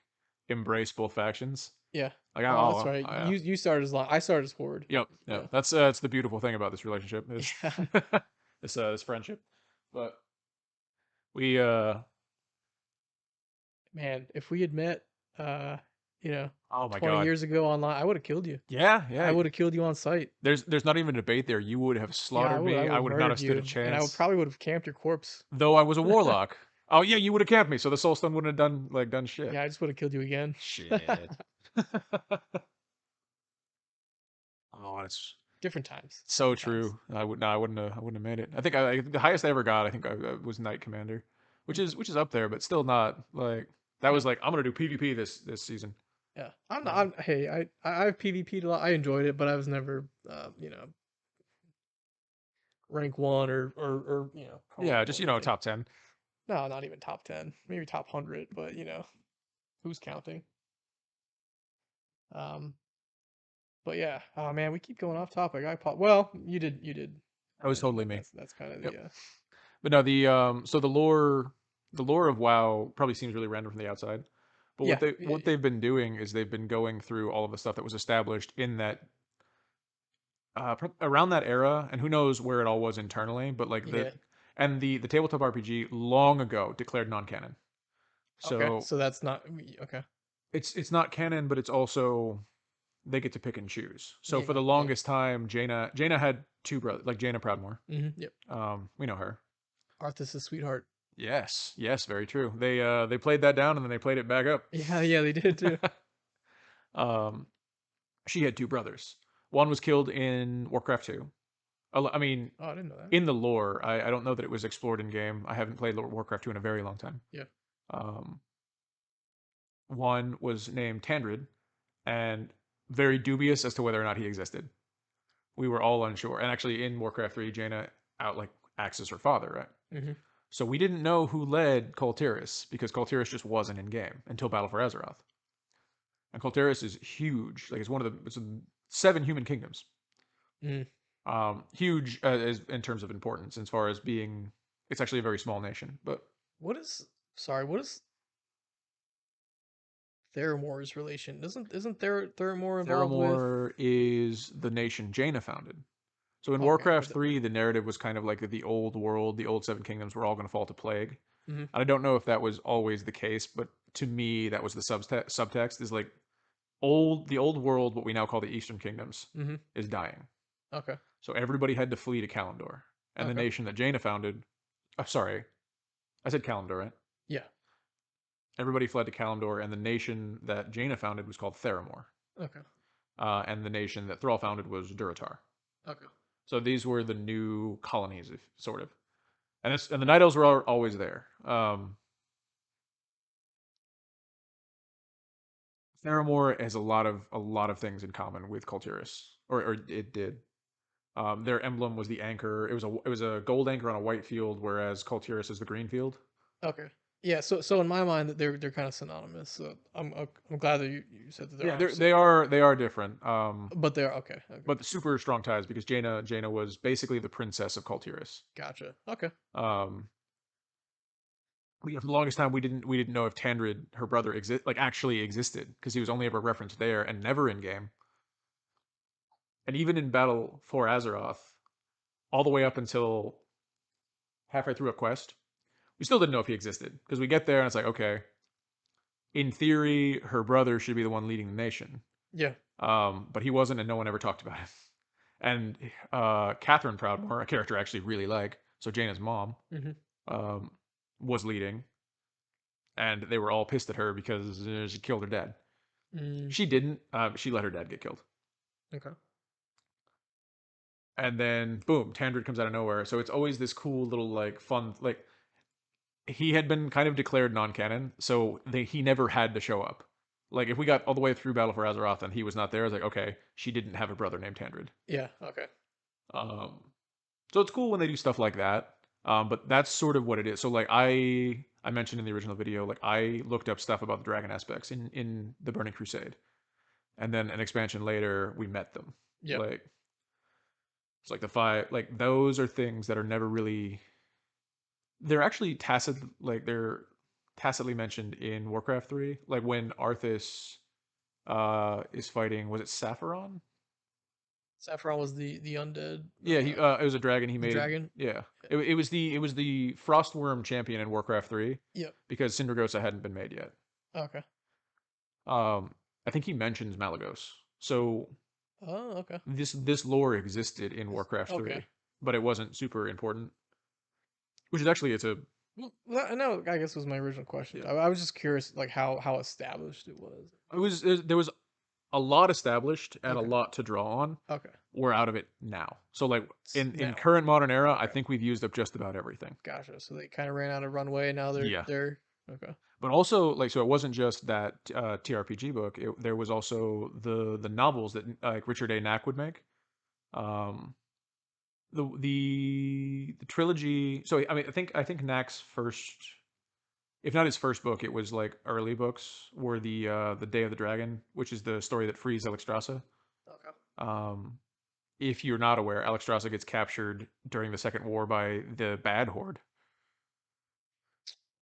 S1: embrace both factions.
S2: yeah.
S1: Like
S2: Oh, that's right.
S1: yeah.
S2: You started as long. I started as Horde.
S1: Yep, yeah.
S2: Yeah,
S1: That's the beautiful thing about this relationship is
S2: yeah.
S1: this friendship. But we
S2: Man, if we had met, uh, you know,
S1: oh my
S2: 20
S1: god.
S2: years ago online, I would have killed you.
S1: Yeah,
S2: I
S1: yeah.
S2: would have killed you on sight.
S1: There's not even a debate there. You would have
S2: Yeah,
S1: slaughtered
S2: I
S1: me. I
S2: would have
S1: would have not have
S2: murdered
S1: stood a
S2: you, and I would
S1: chance.
S2: probably would have camped your corpse.
S1: Though I was a warlock. Oh yeah, you would have camped me, so the soulstone wouldn't have done shit.
S2: Yeah, I just would have killed you again.
S1: Shit. Oh, it's
S2: Different times.
S1: so
S2: Different times.
S1: true. I wouldn't have made it. I think the highest I ever got, I think I was knight commander, which is up there, but still not like. That
S2: Yeah.
S1: was like, I'm gonna do PvP this season.
S2: Yeah. I'm not.
S1: Um,
S2: Hey, I've PvP'd a lot. I enjoyed it, but I was never rank one or
S1: yeah,
S2: pro
S1: just
S2: or anything.
S1: top 10.
S2: No, not even top 10. Maybe top 100, but who's counting? Um, but yeah. Oh man, we keep going off topic. Well, you did
S1: That was
S2: mention
S1: totally
S2: that.
S1: me.
S2: That's kind of
S1: Yep.
S2: the
S1: But no, so the lore of WoW probably seems really random from the outside. But
S2: yeah
S1: what they've been doing is they've been going through all of the stuff that was established in that around that era, and who knows where it all was internally, but like
S2: yeah.
S1: the tabletop RPG long ago declared non-canon.
S2: Okay,
S1: So
S2: so that's not okay.
S1: it's not canon, but it's also they get to pick and choose. So for
S2: Yeah,
S1: the
S2: yeah.
S1: longest time, Jaina had two brothers, like Jaina Proudmoore.
S2: Yep.
S1: We know her.
S2: Arthas' sweetheart.
S1: Yes, yes, very true. They played that down and then they played it back up.
S2: Yeah, yeah, they did too.
S1: um, she had two brothers. One was killed in Warcraft 2. I mean,
S2: Oh, I didn't know that.
S1: in the lore, I don't know that it was explored in game. I haven't played Warcraft 2 in a very long time.
S2: Yeah.
S1: Um, one was named Tandrid, and very dubious as to whether or not he existed. We were all unsure. And actually, in Warcraft 3, Jaina acts as her father, right?
S2: Mm-hmm.
S1: So we didn't know who led Coltyrus because Coltyrus just wasn't in game until Battle for Azeroth. And Coltyrus is huge. Like it's 7 human kingdoms.
S2: Mm.
S1: Huge in terms of importance, as far as being. It's actually a very small nation, but
S2: What is sorry? What is Theramore's relation? Isn't Theramore involved with?
S1: Theramore is the nation Jaina founded. So in
S2: Okay,
S1: Warcraft 3, the narrative was kind of like the old world, the old 7 kingdoms were all going to fall to plague.
S2: mm-hmm.
S1: And I don't know if that was always the case, but to me, that was the subtext is like the old world, what we now call the Eastern Kingdoms,
S2: Mm-hmm.
S1: is dying.
S2: Okay.
S1: So everybody had to flee to Kalimdor. And the
S2: Okay.
S1: nation that Jaina founded, sorry, I said Kalimdor, right?
S2: Yeah.
S1: Everybody fled to Kalimdor, and the nation that Jaina founded was called Theramore.
S2: Okay.
S1: And the nation that Thrall founded was Durotar.
S2: Okay.
S1: So these were the new colonies, sort of. And the Night Elves were always there. Theramore has a lot of things in common with Coltyrus, or it did. Their emblem was the anchor. It was a gold anchor on a white field, whereas Coltyrus is the green field.
S2: Okay. Yeah. So in my mind, that they're kind of synonymous. So I'm glad that you said that there
S1: Yeah,
S2: are,
S1: they are different.
S2: but they're okay. Okay.
S1: But the super strong ties because Jaina was basically the princess of Coltyrus.
S2: Gotcha. Okay.
S1: Um, for the longest time we didn't know if Tandrid, her brother, actually existed because he was only ever referenced there and never in game. And even in Battle for Azeroth, all the way up until halfway through a quest, we still didn't know if he existed because we get there and it's like, okay, in theory, her brother should be the one leading the nation,
S2: Yeah.
S1: but he wasn't, and no one ever talked about it. And Catherine Proudmoore, a character I actually really like, so Jaina's mom,
S2: Mm-hmm.
S1: um, was leading, and they were all pissed at her because she killed her dad.
S2: Mm,
S1: She didn't. She let her dad get killed.
S2: okay.
S1: And then boom, Tandrid comes out of nowhere. So it's always this cool little like fun like he had been kind of declared non-canon, so he never had to show up. Like if we got all the way through Battle for Azeroth and he was not there, I was like, okay, she didn't have a brother named Tandrid.
S2: Yeah. Okay.
S1: Um, so it's cool when they do stuff like that. But that's sort of what it is. So like I mentioned in the original video, like I looked up stuff about the dragon aspects in the Burning Crusade, and then an expansion later we met them.
S2: Yep.
S1: Like it's like the five, like those are things that are never really. They're actually they're tacitly mentioned in Warcraft 3. Like when Arthas is fighting, was it Sapphiron?
S2: Saffron was the undead.
S1: Yeah, it was a dragon. He
S2: The
S1: made it.
S2: dragon.
S1: Yeah, it was the Frostworm champion in Warcraft 3
S2: Yep.
S1: because Syndragosa hadn't been made yet.
S2: Okay.
S1: Um, I think he mentions Malagos. So
S2: Oh, okay.
S1: this lore existed in Warcraft
S2: Okay.
S1: 3, but it wasn't super important. Which is actually it's a
S2: Well, no, I guess was my original question.
S1: yeah.
S2: I was just curious, like how established it was.
S1: There was a lot established and a
S2: Okay.
S1: lot to draw on.
S2: Okay.
S1: We're out of it now. So like in
S2: Now.
S1: current modern era, I
S2: Okay.
S1: think we've used up just about everything.
S2: Gotcha. So they kind of ran out of runway. And now they're
S1: Yeah.
S2: they're okay.
S1: But also, like, so it wasn't just that TRPG book. There was also the novels that like Richard A. Knack would make. Um, the trilogy. So I mean, I think Knack's first, if not his first book, it was like early books were the Day of the Dragon, which is the story that frees Alexstrasza.
S2: Okay.
S1: Um, if you're not aware, Alexstrasza gets captured during the Second War by the Bad Horde.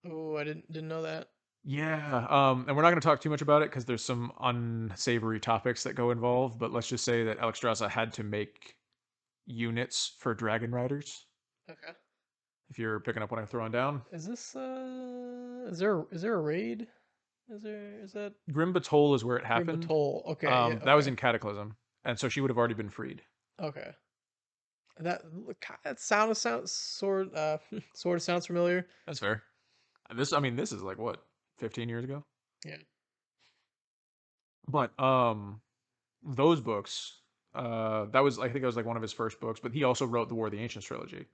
S2: Oh, I didn't know that.
S1: Yeah, and we're not going to talk too much about it because there's some unsavory topics that go involved. But let's just say that Alexstrasza had to make units for Dragon Riders.
S2: Okay.
S1: If you're picking up what I'm throwing down,
S2: Is this is there a raid? Is that
S1: Grim Batol is where it
S2: Grim
S1: happened.
S2: Atoll? Okay, yeah,
S1: That was
S2: okay.
S1: in Cataclysm, and so she would have already been freed.
S2: Okay. That sounds sort of sounds familiar.
S1: That's fair. I mean, this is like what, 15 years ago.
S2: Yeah.
S1: But those books, that was I think that was like one of his first books. But he also wrote the War of the Ancients trilogy,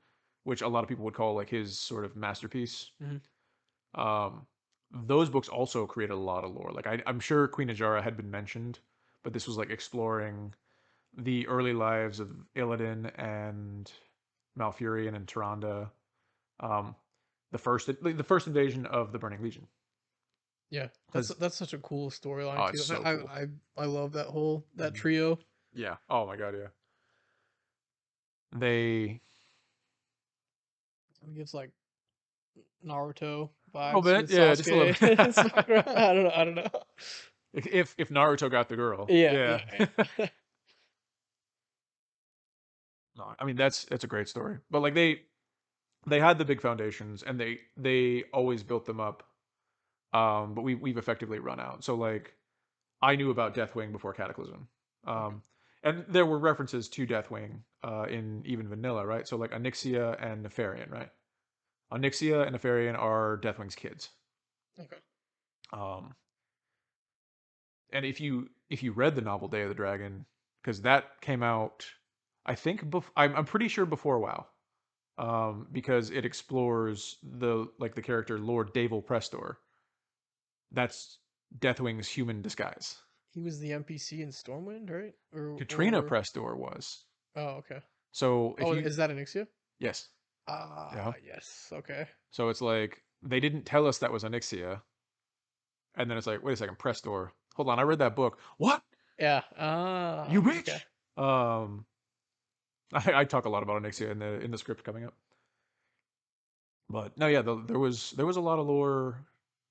S1: which a lot of people would call like his sort of masterpiece.
S2: Hmm.
S1: Um, those books also created a lot of lore. Like I'm sure Queen Ajara had been mentioned, but this was like exploring the early lives of Illidan and Malfurion and Tyrande. Um, the first invasion of the Burning Legion.
S2: Yeah. That's
S1: Because
S2: that's such a cool storyline
S1: oh,
S2: too.
S1: it's so
S2: I
S1: cool.
S2: I I love that
S1: Mhm.
S2: trio.
S1: Yeah. Oh my god. Yeah. They
S2: It gives like Naruto
S1: a little
S2: vibes
S1: bit.
S2: with
S1: Yeah. Just a little
S2: Sasuke and
S1: bit.
S2: Sakura. I don't know. I don't know.
S1: if Naruto got the girl.
S2: Yeah,
S1: Yeah.
S2: yeah, yeah.
S1: No, I mean that's a great story. But like they had the big foundations and they always built them up. But we've effectively run out. So like I knew about Deathwing before Cataclysm.
S2: Okay.
S1: Um, and there were references to Deathwing in even vanilla, right? So like Onyxia and Nefarian, right? Onyxia and Nefarian are Deathwing's kids.
S2: Okay.
S1: Um, and if you read the novel Day of the Dragon, because that came out, I think I'm pretty sure before WoW, because it explores the character Lord Davil Prestor. That's Deathwing's human disguise.
S2: He was the NPC in Stormwind, right?
S1: Katrina
S2: Or
S1: Prestor was.
S2: oh, okay.
S1: So if
S2: Oh,
S1: you
S2: is that Anixia?
S1: yes,
S2: Ah,
S1: yeah.
S2: yes. Okay.
S1: So it's like they didn't tell us that was Onyxia, and then it's like, wait a second, Prestor. Hold on, I read that book. What?
S2: Yeah.
S1: You
S2: Okay.
S1: bitch. Um, I talk a lot about Onyxia in the script coming up. But no, yeah, there was a lot of lore.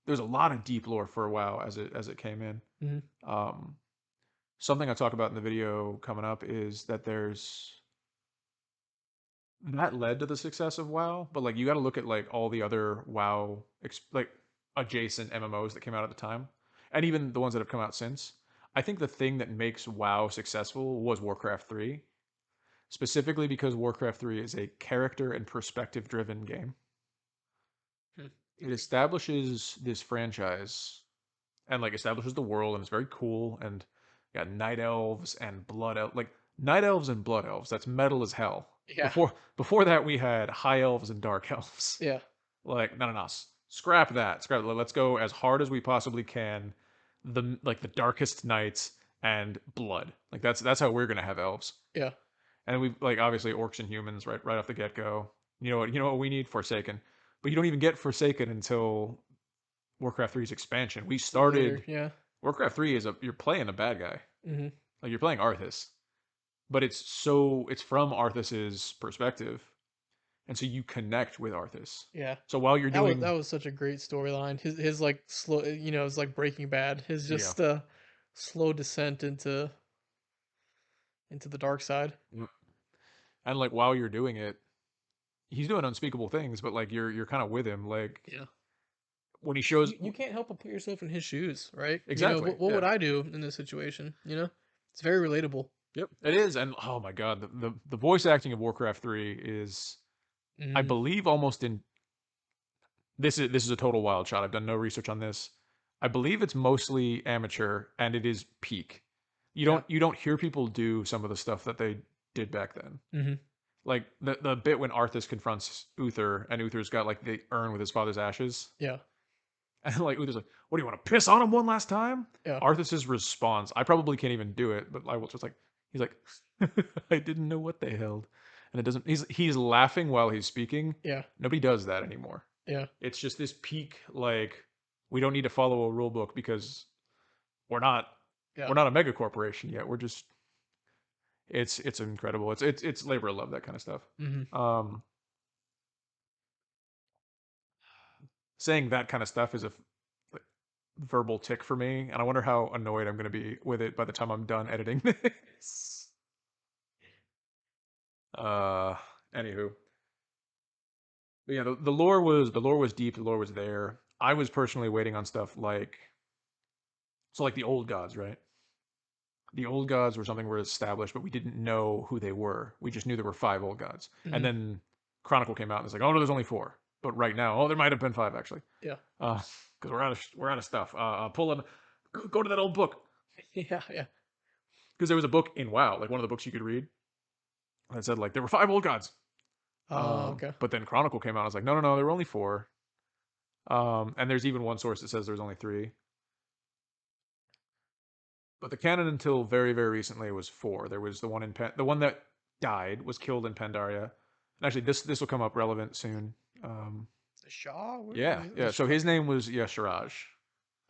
S1: There was a lot of deep lore for a while as it came in.
S2: Hmm.
S1: Um, Something I talk about in the video coming up is that there's that led to the success of WoW, but like you got to look at like all the other WoW like adjacent MMOs that came out at the time, and even the ones that have come out since. I think the thing that makes WoW successful was Warcraft 3, specifically because Warcraft 3 is a character and perspective driven game. It establishes this franchise and like establishes the world, and it's very cool, and you got night elves and blood elves, like night elves and blood elves. That's metal as hell.
S2: Yeah.
S1: Before that, we had high elves and dark elves.
S2: Yeah.
S1: Like no, no, no, scrap that. Scrap. Let's go as hard as we possibly can. The darkest nights and blood. Like that's how we're gonna have elves.
S2: Yeah.
S1: And we've like obviously orcs and humans right off the get go. You know what we need? Forsaken. But you don't even get Forsaken until Warcraft 3's expansion. We
S2: Later.
S1: started
S2: Yeah.
S1: Warcraft 3 is you're playing a bad guy.
S2: Hmm.
S1: Like you're playing Arthas. But it's from Arthas's perspective. And so you connect with Arthas.
S2: Yeah.
S1: So while you're
S2: That
S1: doing
S2: was such a great storyline. His like slow, it's like Breaking Bad. His
S1: yeah.
S2: just slow descent into the dark side.
S1: And like while you're doing it, he's doing unspeakable things, but like you're kind of with him like
S2: Yeah.
S1: when he
S2: You
S1: shows
S2: you can't help but put yourself in his shoes, right?
S1: exactly.
S2: What
S1: Yeah.
S2: would I do in this situation? It's very relatable.
S1: Yep. It is, and oh my god, the voice acting of Warcraft 3 is I
S2: Mm,
S1: believe almost in this is a total wild shot. I've done no research on this. I believe it's mostly amateur and it is peak. You
S2: yeah.
S1: don't hear people do some of the stuff that they did back then.
S2: Hmm.
S1: Like the bit when Arthas confronts Uther and Uther's got like the urn with his father's ashes.
S2: Yeah.
S1: And like Uther's like, what do you want to piss on him one last time?
S2: Yeah.
S1: Arthas's response, I probably can't even do it, but I will just like, he's like, I didn't know what they held. And it doesn't, he's laughing while he's speaking.
S2: Yeah.
S1: Nobody does that anymore.
S2: Yeah.
S1: It's just this peak, like, we don't need to follow a rule book because we're not,
S2: Yeah.
S1: we're not a mega corporation yet. We're just, it's incredible. It's labor of love, that kind of stuff.
S2: Hmm.
S1: Um, saying that kind of stuff is a like, verbal tick for me, and I wonder how annoyed I'm going to be with it by the time I'm done editing this. Uh, Anywho, but yeah, the lore was deep. The lore was there. I was personally waiting on stuff like like the old gods, right? The old gods were something were established, but we didn't know who they were. We just knew there were 5 old gods, and
S2: Hmm.
S1: then Chronicle came out and it's like, oh no, there's only 4. But right now, oh, there might have been 5 actually.
S2: Yeah.
S1: Because we're out of stuff. Pull in, go to that old book
S2: Yeah. Yeah.
S1: because there was a book in WoW, like one of the books you could read that said like there were 5 old gods.
S2: Okay.
S1: But then Chronicle came out. I was like, no, no, no, there were only 4. And there's even one source that says there's only 3. But the canon until very, very recently was 4. There was the one in the one that died was killed in Pandaria. And actually, this will come up relevant soon. Um,
S2: The Shaw.
S1: yeah,
S2: The
S1: yeah. So his
S2: okay.
S1: name was Yasharaj.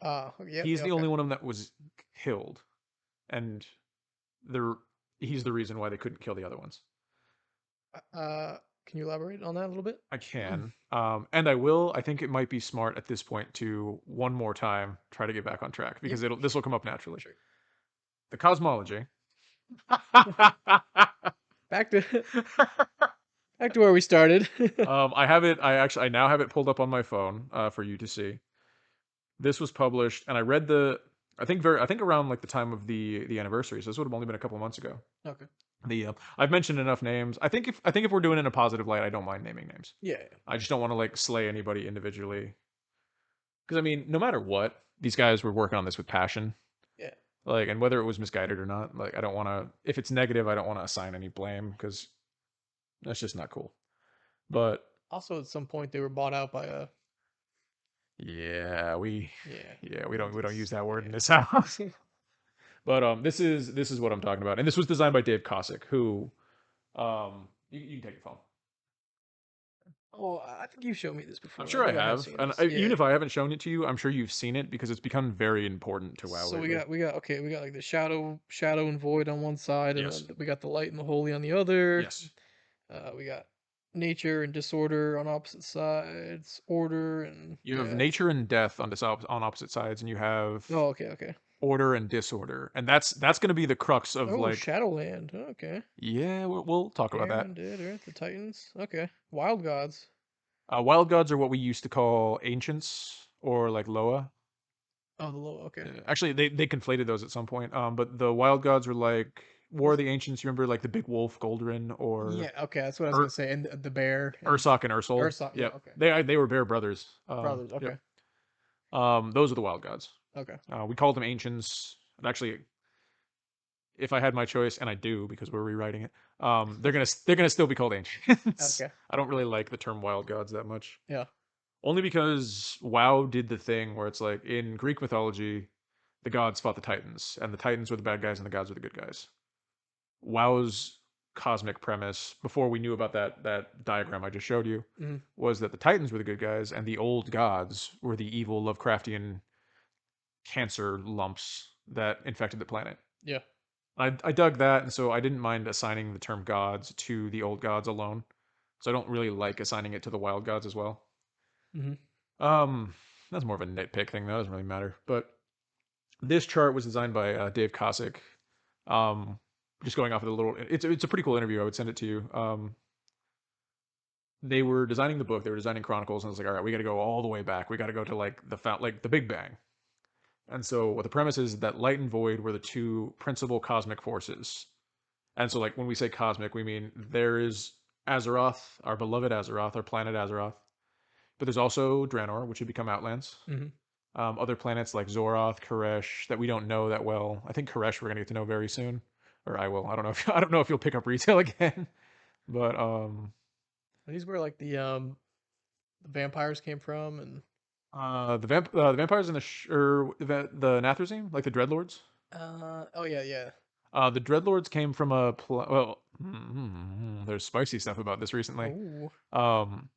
S2: Yeah.
S1: He's
S2: Yeah.
S1: the
S2: Okay.
S1: only one of them that was killed, and the he's the reason why they couldn't kill the other ones.
S2: Can you elaborate on that a little bit?
S1: I can, and I will. I think it might be smart at this point to one more time try to get back on track
S2: Yeah.
S1: because this will come up naturally.
S2: Sure.
S1: The cosmology.
S2: Back to back to where we started.
S1: I have it. I now have it pulled up on my phone for you to see. This was published, and I read the. I think around like the time of the anniversary. So this would have only been a couple months ago.
S2: Okay.
S1: I've mentioned enough names. I think if we're doing it in a positive light, I don't mind naming names.
S2: Yeah.
S1: I just don't want to like slay anybody individually. Because I mean, no matter what, these guys were working on this with passion.
S2: Yeah.
S1: Like, and whether it was misguided or not, like, I don't want to. If it's negative, I don't want to assign any blame because that's just not cool. But
S2: Also, at some point, they were bought out by a.
S1: yeah,
S2: Yeah.
S1: we don't use that word in
S2: Yeah.
S1: this house. But this is what I'm talking about, and this was designed by Dave Cossack, who you can take your phone.
S2: Oh, I think you've shown me this
S1: I'm
S2: before. I
S1: sure I
S2: think I have
S1: have,
S2: seen
S1: and
S2: this.
S1: even
S2: Yeah.
S1: if I haven't shown it to you, I'm sure you've seen it because it's become very important to WoW
S2: So
S1: lately.
S2: we got like the shadow and void on one side, and
S1: Yes.
S2: then we got the light and the holy on the other.
S1: Yes.
S2: We got nature and disorder on opposite sides, order and
S1: You have
S2: death.
S1: nature and death on opposite sides, and you have
S2: Oh, okay, okay.
S1: order and disorder, and that's going to be the crux of
S2: Oh,
S1: like,
S2: Shadowland. Okay.
S1: yeah, we'll talk about
S2: Air,
S1: that.
S2: undead, earth, the Titans. Okay. Wild gods.
S1: Wild gods are what we used to call ancients or like Loa.
S2: Oh, the low. Okay.
S1: Actually, they conflated those at some point. But the wild gods were like War of
S2: Was
S1: the Ancients. You remember like the big wolf, Goldrin, or
S2: Yeah. Okay, that's what I was gonna
S1: Ur-
S2: say. And the bear and
S1: Ursoc and Ursul.
S2: Ursa. Yeah.
S1: Yep,
S2: Okay.
S1: they were bear brothers.
S2: Brothers.
S1: Yep.
S2: Okay.
S1: Those are the wild gods.
S2: Okay.
S1: We called them ancients. And actually, if I had my choice, and I do because we're rewriting it, they're gonna still be called ancients.
S2: Okay.
S1: I don't really like the term wild gods that much.
S2: Yeah.
S1: Only because WoW did the thing where it's like in Greek mythology, the gods fought the Titans, and the Titans were the bad guys and the gods were the good guys. WoW's cosmic premise, before we knew about that diagram I just showed you,
S2: Mhm.
S1: was that the Titans were the good guys and the old gods were the evil Lovecraftian cancer lumps that infected the planet.
S2: Yeah.
S1: I dug that, and so I didn't mind assigning the term gods to the old gods alone. So I don't really like assigning it to the wild gods as well.
S2: Mhm.
S1: Um, that's more of a nitpick thing. That doesn't really matter. But this chart was designed by Dave Cossack. Um, just going off of the little, it's a pretty cool interview. I would send it to you. They were designing the book. They were designing Chronicles, and I was like, all right, we got to go all the way back. We got to go to like like the Big Bang. And so what the premise is that light and void were the 2 principal cosmic forces. And so like when we say cosmic, we mean there is Azeroth, our beloved Azeroth, our planet Azeroth. But there's also Draenor, which would become Outlands.
S2: Mhm.
S1: Other planets like Zoroth, Koresh that we don't know that well. I think Koresh we're gonna get to know very soon, or I will. I don't know if I don't know if you'll pick up retail again, but
S2: Are these where like the vampires came from and
S1: The vampires in the Nathrezim, like the Dreadlords.
S2: Oh yeah, yeah.
S1: The Dreadlords came from well, there's spicy stuff about this recently.
S2: Oh,
S1: Um,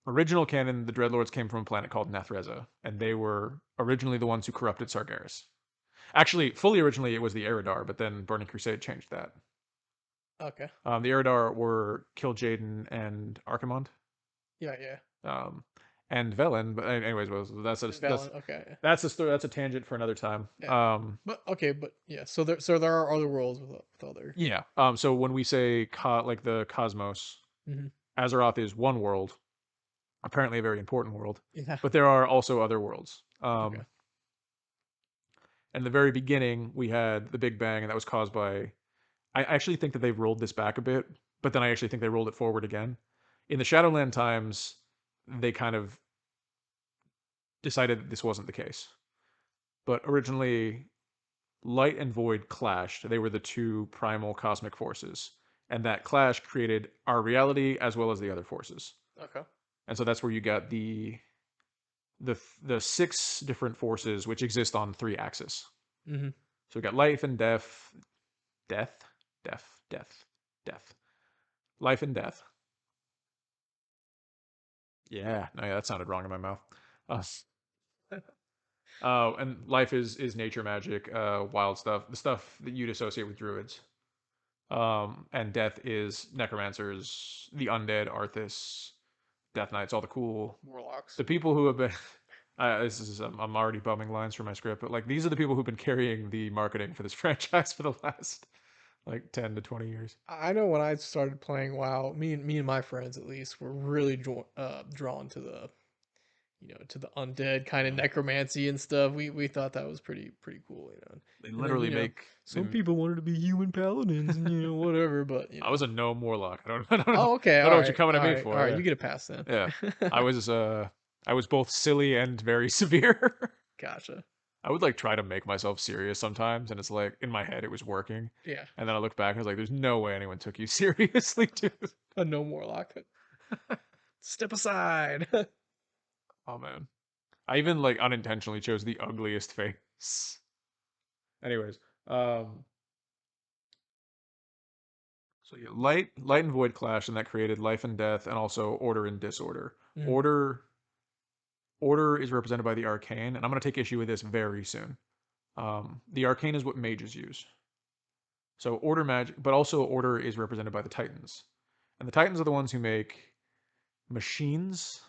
S1: Original canon, the Dreadlords came from a planet called Nathreza, and they were originally the ones who corrupted Sargeras. Actually, fully originally it was the Eridar, but then Burning Crusade changed that.
S2: okay.
S1: The Eridar were Kil'jaeden and Archimonde,
S2: Yeah, yeah.
S1: um, and Velen. But anyways, well,
S2: And Valen. Okay.
S1: that's a story. That's a tangent for another time.
S2: Yeah. But okay, but yeah. So there are other worlds with other.
S1: Yeah. So when we say like the cosmos,
S2: Hmm.
S1: Azeroth is one world, apparently a very important world,
S2: Yeah.
S1: but there are also other worlds.
S2: Okay.
S1: In the very beginning, we had the Big Bang, and that was caused by. I actually think that they've rolled this back a bit, but then I actually think they rolled it forward again. In the Shadowland times, they kind of decided that this wasn't the case. But originally, light and void clashed. They were the two primal cosmic forces, and that clash created our reality as well as the other forces.
S2: Okay.
S1: And so that's where you got the six different forces which exist on three axes.
S2: Hmm.
S1: So we got life and death, death, death, life and death. Yeah, no, yeah, that sounded wrong in my mouth. Uh, and life is nature magic, wild stuff, the stuff that you'd associate with druids. And death is necromancers, the undead, Arthas, Death Knights, all the cool,
S2: Warlocks.
S1: the people who have been. This is I'm already bumming lines for my script, but like these are the people who've been carrying the marketing for this franchise for the last like 10 to 20 years.
S2: I know when I started playing WoW, me and my friends at least were really drawn to the to the undead kind of
S1: Yeah.
S2: necromancy and stuff. We thought that was pretty cool, you know.
S1: They
S2: And then
S1: literally make.
S2: some people wanted to be human paladins and whatever, but
S1: I was a gnome warlock. I don't. I don't know.
S2: Oh, okay,
S1: Don't know what you're coming at me
S2: all
S1: for.
S2: right.
S1: Yeah.
S2: You get a pass then.
S1: Yeah. I was uh I was both silly and very severe.
S2: Gotcha.
S1: I would like try to make myself serious sometimes, and it's like in my head it was working,
S2: Yeah,
S1: and then I look back and I was like, "There's no way anyone took you seriously, dude."
S2: a no warlock. Step aside.
S1: Oh man, I even like unintentionally chose the ugliest face. Anyways, so yeah, light and void clash, and that created life and death, and also order and disorder.
S2: Mm,
S1: Order, order is represented by the arcane, and I'm gonna take issue with this very soon. The arcane is what mages use. So order magic, but also order is represented by the titans, and the titans are the ones who make machines.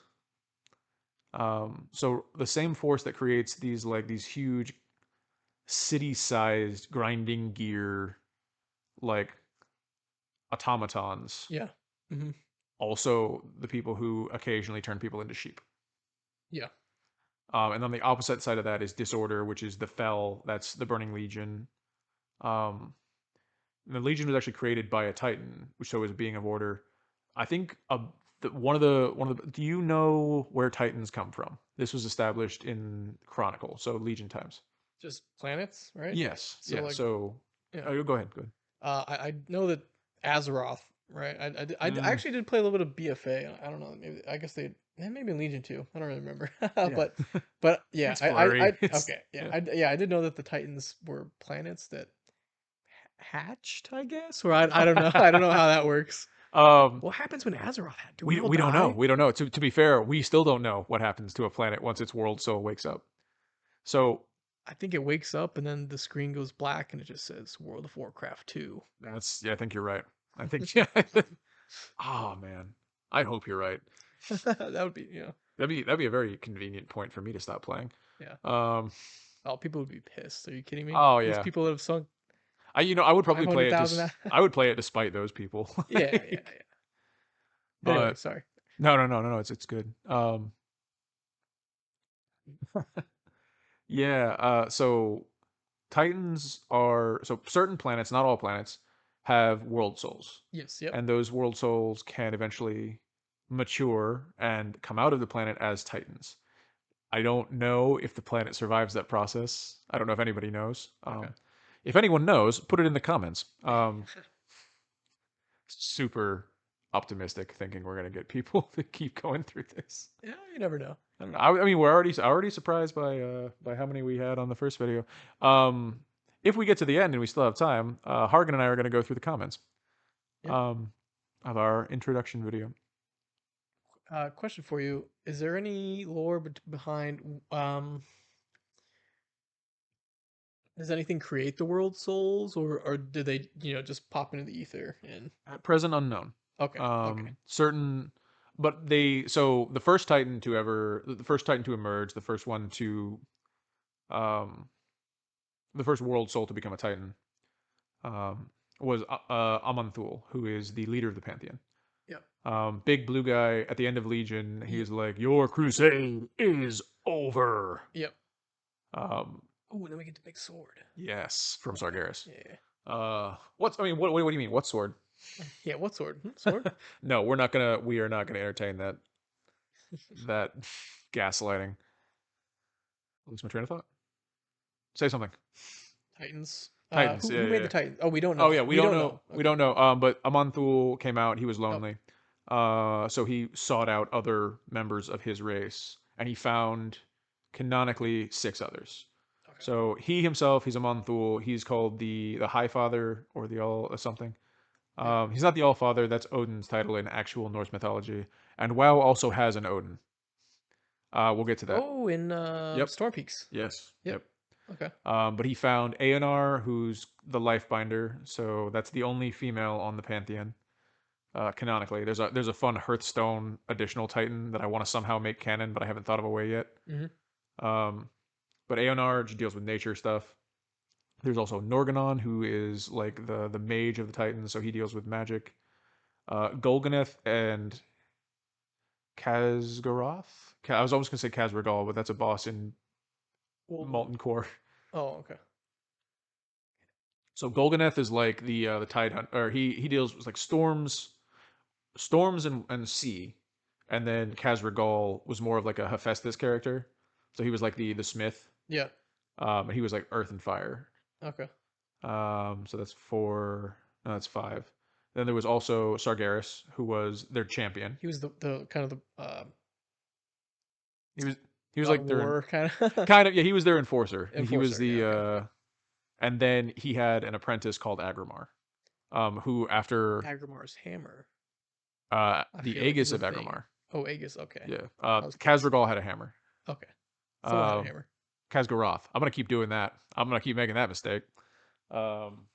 S1: So the same force that creates these huge city-sized grinding gear like automatons,
S2: yeah. Hmm.
S1: also the people who occasionally turn people into sheep.
S2: Yeah.
S1: And on the opposite side of that is disorder, which is the Fel. That's the Burning Legion. Um, the Legion was actually created by a Titan, so is a being of order. I think one of the. Do you know where Titans come from? This was established in Chronicle, so Legion times.
S2: Just planets, right?
S1: Yes,
S2: So
S1: yeah.
S2: like,
S1: So,
S2: yeah.
S1: oh, go ahead, go ahead.
S2: I know that Azeroth, right? I
S1: Mm,
S2: actually did play a little bit of BFA. I don't know. Maybe I guess maybe in Legion too. I don't really remember.
S1: yeah,
S2: But yeah,
S1: it's blurry.
S2: I
S1: It's
S2: okay. Yeah,
S1: yeah,
S2: I did know that the Titans were planets that hatched. I guess, or I don't know. I don't know how that works.
S1: um,
S2: What happens when Azeroth? Do we
S1: we
S2: all
S1: we don't know.
S2: die?
S1: We don't know. To be fair, we still don't know what happens to a planet once its world soul wakes up. So
S2: I think it wakes up and then the screen goes black and it just says World of Warcraft 2.
S1: that's yeah. I think you're right. I think yeah. Oh man, I hope you're right.
S2: That would be,
S1: That'd be a very convenient point for me to stop playing.
S2: yeah.
S1: Um.
S2: Oh, people would be pissed. Are you kidding me?
S1: Oh
S2: These
S1: yeah.
S2: people that have sunk
S1: I would probably play it
S2: 500,000.
S1: just. I would play it despite those people.
S2: Yeah, yeah, yeah. Anyway,
S1: But
S2: sorry.
S1: no. It's good. Yeah. So Titans are so certain planets, not all planets, have world souls,
S2: Yes, yep.
S1: and those world souls can eventually mature and come out of the planet as Titans. I don't know if the planet survives that process. I don't know if anybody knows.
S2: Okay.
S1: If anyone knows, put it in the comments. Super optimistic, thinking we're gonna get people to keep going through this.
S2: Yeah, you never know.
S1: I don't know. I mean, we're already surprised by how many we had on the first video. Um, if we get to the end and we still have time, Hargan and I are gonna go through the comments
S2: Yeah.
S1: um, of our introduction video.
S2: Question for you: is there any lore behind Does anything create the world souls, or do they, just pop into the ether and
S1: At present, unknown.
S2: okay, okay,
S1: Certain, but so the first Titan to emerge, um, the first world soul to become a Titan, was Amanthul, who is the leader of the Pantheon.
S2: yep,
S1: Big blue guy at the end of Legion. He's like, "Your crusade is over."
S2: yep.
S1: Um,
S2: Oh, then we get the big sword.
S1: yes, from
S2: Okay,
S1: Sargeras.
S2: yeah,
S1: What's I mean, what do you mean? What sword?
S2: yeah. What sword? Sword?
S1: No, we are not gonna entertain that gaslighting. Lose my train of thought. Say something.
S2: Titans.
S1: Titans.
S2: Who
S1: Yeah,
S2: who
S1: yeah,
S2: made the
S1: yeah.
S2: Titans? Oh, we don't
S1: Oh
S2: know.
S1: yeah,
S2: We don't know.
S1: We
S2: Okay.
S1: don't know. But Amanthul came out. He was
S2: Oh,
S1: lonely. So he sought out other members of his race, and he found canonically 6 others.
S2: okay.
S1: So he himself, he's Amanthul. He's called the High Father or the All something.
S2: Yeah.
S1: He's not the All Father. That's Odin's title in actual Norse mythology. And WoW also has an Odin. We'll get to that.
S2: Oh, in
S1: Yep.
S2: Storm Peaks.
S1: Yes.
S2: Yep.
S1: Yep.
S2: Okay.
S1: But he found Aonar, who's the Lifebinder. So that's the only female on the Pantheon. Canonically, there's a fun Hearthstone additional Titan that I want to somehow make canon, but I haven't thought of a way yet.
S2: Mm-hmm.
S1: Um, but Aonar deals with nature stuff. There's also Norgannon, who is like the mage of the Titans, so he deals with magic. Golganeth and Kazgaroth. I was almost gonna say Kazragal, but that's a boss in
S2: Old one.
S1: Molten Core.
S2: Oh, okay.
S1: So Golganeth is like the Tide Hunt, or he deals with like storms and sea, and then Kazragal was more of like a Hephaestus character, so he was like the smith,
S2: Yeah.
S1: and he was like earth and fire.
S2: Okay.
S1: So that's four. No, that's five. Then there was also Sargeras, who was their champion.
S2: He was the kind of the
S1: He was he was
S2: God of
S1: like
S2: War kind of
S1: kind of yeah, he was their enforcer. He was
S2: enforcer. Yeah. Okay.
S1: and then he had an apprentice called Agrimar, who after
S2: Agrimar's hammer. I
S1: the
S2: feel like is
S1: Aegis
S2: a
S1: of
S2: thing.
S1: Agrimar.
S2: Oh, Aegis. Okay.
S1: Yeah.
S2: I was close.
S1: Kazragal had a hammer.
S2: Okay. Thor had a
S1: Uh,
S2: hammer.
S1: Kazgaroth. I'm gonna keep doing that. I'm gonna keep making that mistake. Um,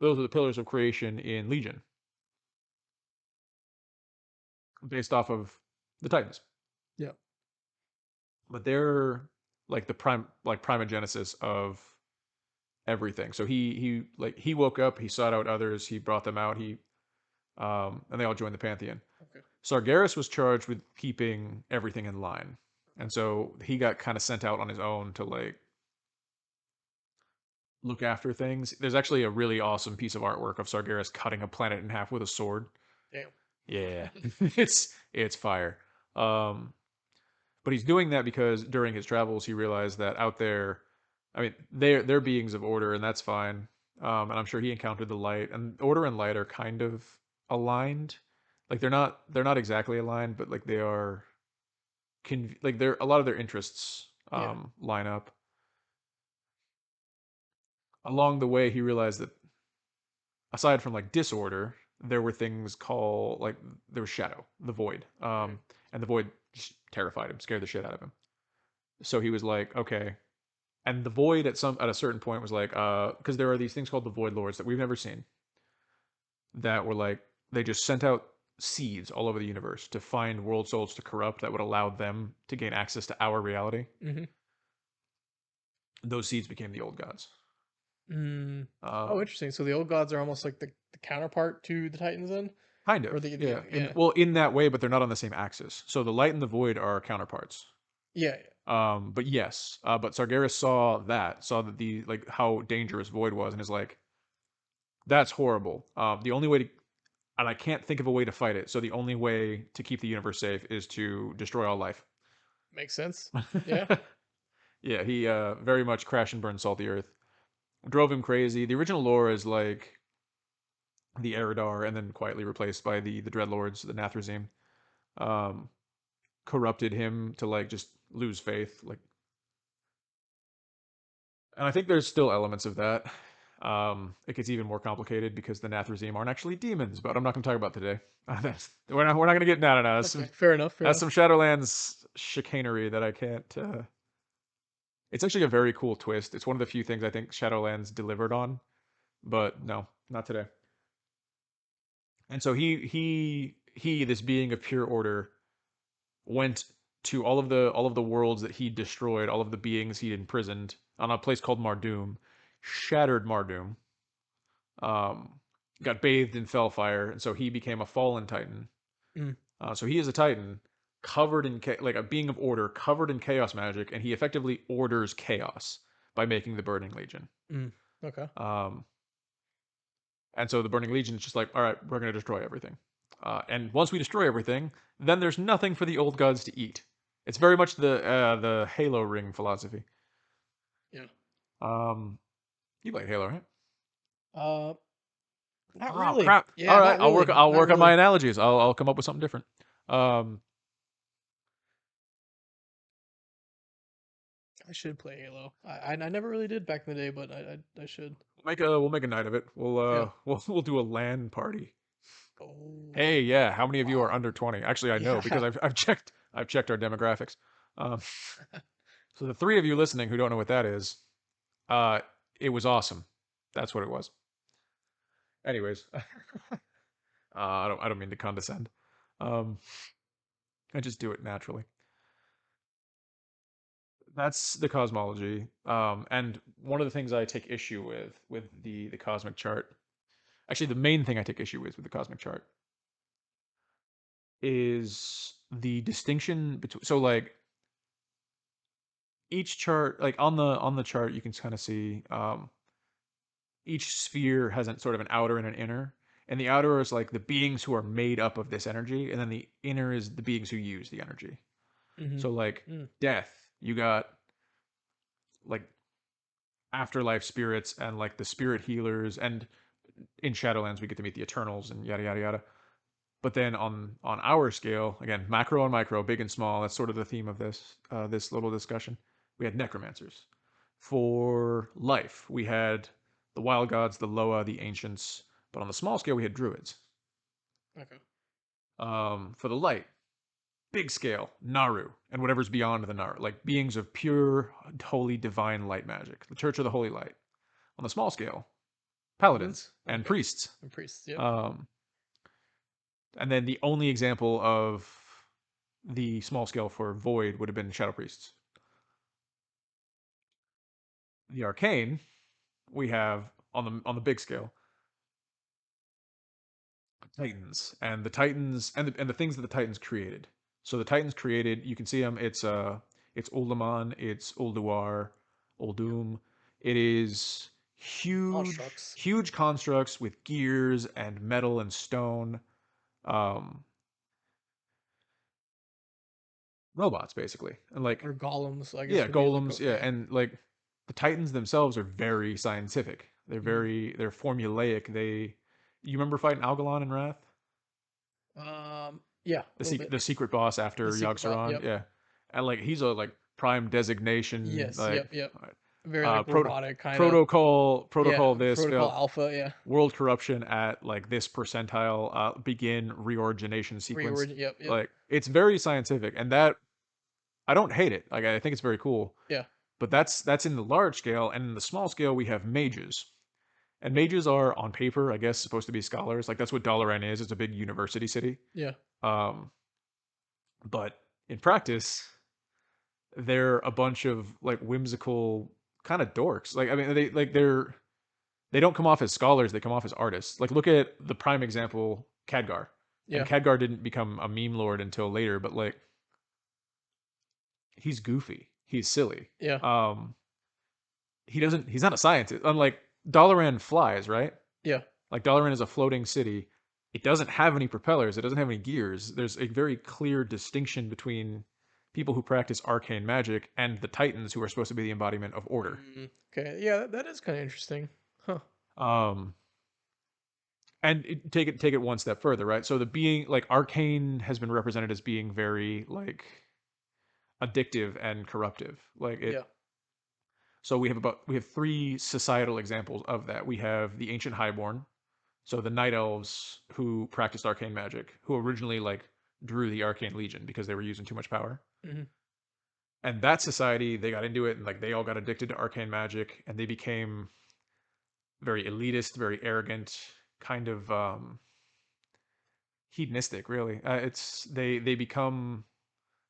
S1: those are the pillars of creation in Legion, based off of the Titans.
S2: Yeah.
S1: But they're like the primogenesis of everything. So he woke up, he sought out others, he brought them out, and they all joined the pantheon.
S2: Okay.
S1: Sargeras was charged with keeping everything in line, and so he got kind of sent out on his own to like look after things. There's actually a really awesome piece of artwork of Sargeras cutting a planet in half with a sword.
S2: Damn.
S1: Yeah, it's fire. Um, but he's doing that because during his travels he realized that out there, I mean, they're beings of order, and that's fine. And I'm sure he encountered the light, and order and light are kind of aligned. Like they're not exactly aligned, but like they are. Like they're a lot of their interests
S2: Yeah.
S1: line up. Along the way, he realized that aside from like disorder, there were things called like there was shadow, the void,
S2: Mm.
S1: and the void just terrified him, scared the shit out of him. So he was like, okay. And the void at a certain point was like, because there are these things called the void lords that we've never seen, that were like they just sent out seeds all over the universe to find world souls to corrupt that would allow them to gain access to our reality.
S2: Mm-hmm.
S1: Those seeds became the old gods.
S2: Mm. Oh,
S1: Um,
S2: interesting. So the old gods are almost like the counterpart to the Titans, then,
S1: Kind
S2: or
S1: of,
S2: the
S1: yeah.
S2: yeah
S1: In that way, but they're not on the same axis. So the light and the void are counterparts.
S2: yeah
S1: But yes, but Sargeras saw that the like how dangerous void was, and is like, that's horrible. The only way to, and I can't think of a way to fight it. So the only way to keep the universe safe is to destroy all life.
S2: makes sense. Yeah.
S1: Yeah, he very much crash and burn salty earth. Drove him crazy. The original lore is like the Eridar, and then quietly replaced by the Dreadlords, the Nathrazim. Um, Corrupted him to like just lose faith. Like, and I think there's still elements of that. It gets even more complicated because the Nathrazim aren't actually demons, but I'm not going to talk about today. We're not going to get no.
S2: Okay, fair enough. Fair
S1: That's
S2: enough.
S1: some Shadowlands chicanery that I can't. It's actually a very cool twist. It's one of the few things I think Shadowlands delivered on, but no, not today. And so he, this being of pure order, went to all of the worlds that he destroyed, all of the beings he imprisoned on a place called Mardoom, shattered Mardoom, um, got bathed in fellfire, and so he became a fallen Titan.
S2: Mm,
S1: So he is a Titan covered in like a being of order, covered in chaos magic, and he effectively orders chaos by making the Burning Legion.
S2: mm. Okay.
S1: Um, and so the Burning Legion is just like, all right, we're going to destroy everything. And once we destroy everything, then there's nothing for the old gods to eat. It's very much the Halo ring philosophy.
S2: Yeah.
S1: Um, you like Halo, right?
S2: Uh, not
S1: Oh
S2: really.
S1: crap! All
S2: Yeah,
S1: right,
S2: not really.
S1: I'll
S2: Not
S1: work on my
S2: really.
S1: analogies. I'll come up with something different. Um,
S2: I should play Halo. I never really did back in the day, but I should.
S1: we'll make a night of it.
S2: Yeah.
S1: We'll do a LAN party.
S2: Oh,
S1: Hey, yeah, how many of you are
S2: wow.
S1: under 20? Actually, I know because
S2: Yeah.
S1: I've checked our demographics. Um, so the three of you listening who don't know what that is, uh, it was awesome. That's what it was. Anyways, I don't mean to condescend. Um, I just do it naturally. That's the cosmology. And one of the things I take issue with the cosmic chart, actually the main thing I take issue with the cosmic chart is the distinction between. So like each chart, like on the chart, you can kind of see each sphere has sort of an outer and an inner. And the outer is like the beings who are made up of this energy, and then the inner is the beings who use the energy.
S2: Mm-hmm.
S1: So like
S2: Mm.
S1: death, you got like afterlife spirits and like the spirit healers, and in Shadowlands we get to meet the Eternals and yada yada yada. But then on our scale, again, macro and micro, big and small, that's sort of the theme of this little discussion. We had necromancers. For life, we had the wild gods, the Loa, the ancients, but on the small scale, we had druids.
S2: Okay.
S1: For the light, big scale, Naru, and whatever's beyond the Naru, like beings of pure, holy, divine light magic, the Church of the Holy Light. On the small scale,
S2: Paladins.
S1: paladins and
S2: Okay.
S1: priests.
S2: And priests. Yep.
S1: Um, and then the only example of the small scale for void would have been shadow priests. The arcane we have on the big scale titans, and the titans and the things that the titans created. So the titans created, you can see them. It's Uldaman, it's Ulduar, Uldum. It is
S2: Constructs.
S1: huge constructs with gears and metal and stone. Um, Robots basically, and like
S2: Or golems, I guess
S1: yeah,
S2: would be like
S1: golems, yeah,
S2: yeah.
S1: and like the titans themselves are very scientific.
S2: Mm.
S1: They're formulaic. You remember fighting Algalon in Wrath?
S2: Yeah, a little bit.
S1: The secret boss
S2: The
S1: after
S2: secret bot.
S1: Yogg-Saron,
S2: Yep.
S1: yeah, and like he's a like prime designation,
S2: Yes.
S1: like
S2: Yep. Yep. Very like
S1: proto
S2: robotic kind of. Yeah.
S1: protocol this
S2: Protocol
S1: fail
S2: Alpha. Yeah.
S1: world corruption at like this percentile, begin reorigination sequence.
S2: Reorigin. Yep. Yep.
S1: Like it's very scientific, and that I don't hate it. Like I think it's very cool.
S2: Yeah.
S1: But that's in the large scale, and in the small scale we have mages. And mages are on paper, I guess, supposed to be scholars. Like that's what Dalaran is. It's a big university city.
S2: Yeah.
S1: Um, but in practice, they're a bunch of like whimsical kind of dorks. Like I mean, they don't come off as scholars. They come off as artists. Like look at the prime example, Khadgar. And
S2: Yeah.
S1: Khadgar didn't become a meme lord until later, but like he's goofy. He's silly.
S2: Yeah.
S1: Um, he's not a scientist. Unlike Dalaran flies, right?
S2: Yeah.
S1: Like Dalaran is a floating city. It doesn't have any propellers. It doesn't have any gears. There's a very clear distinction between people who practice arcane magic and the Titans, who are supposed to be the embodiment of order.
S2: Mm, okay. Yeah, that is kind of interesting. Huh.
S1: Um, and take it one step further, right? So the being like arcane has been represented as being very like addictive and corruptive. Like it
S2: Yeah.
S1: so we have three societal examples of that. We have the ancient highborn, so the night elves who practiced arcane magic, who originally like drew the arcane legion because they were using too much power.
S2: Hmm.
S1: And that society, they got into it and like they all got addicted to arcane magic and they became very elitist, very arrogant, kind of hedonistic, really. It's they become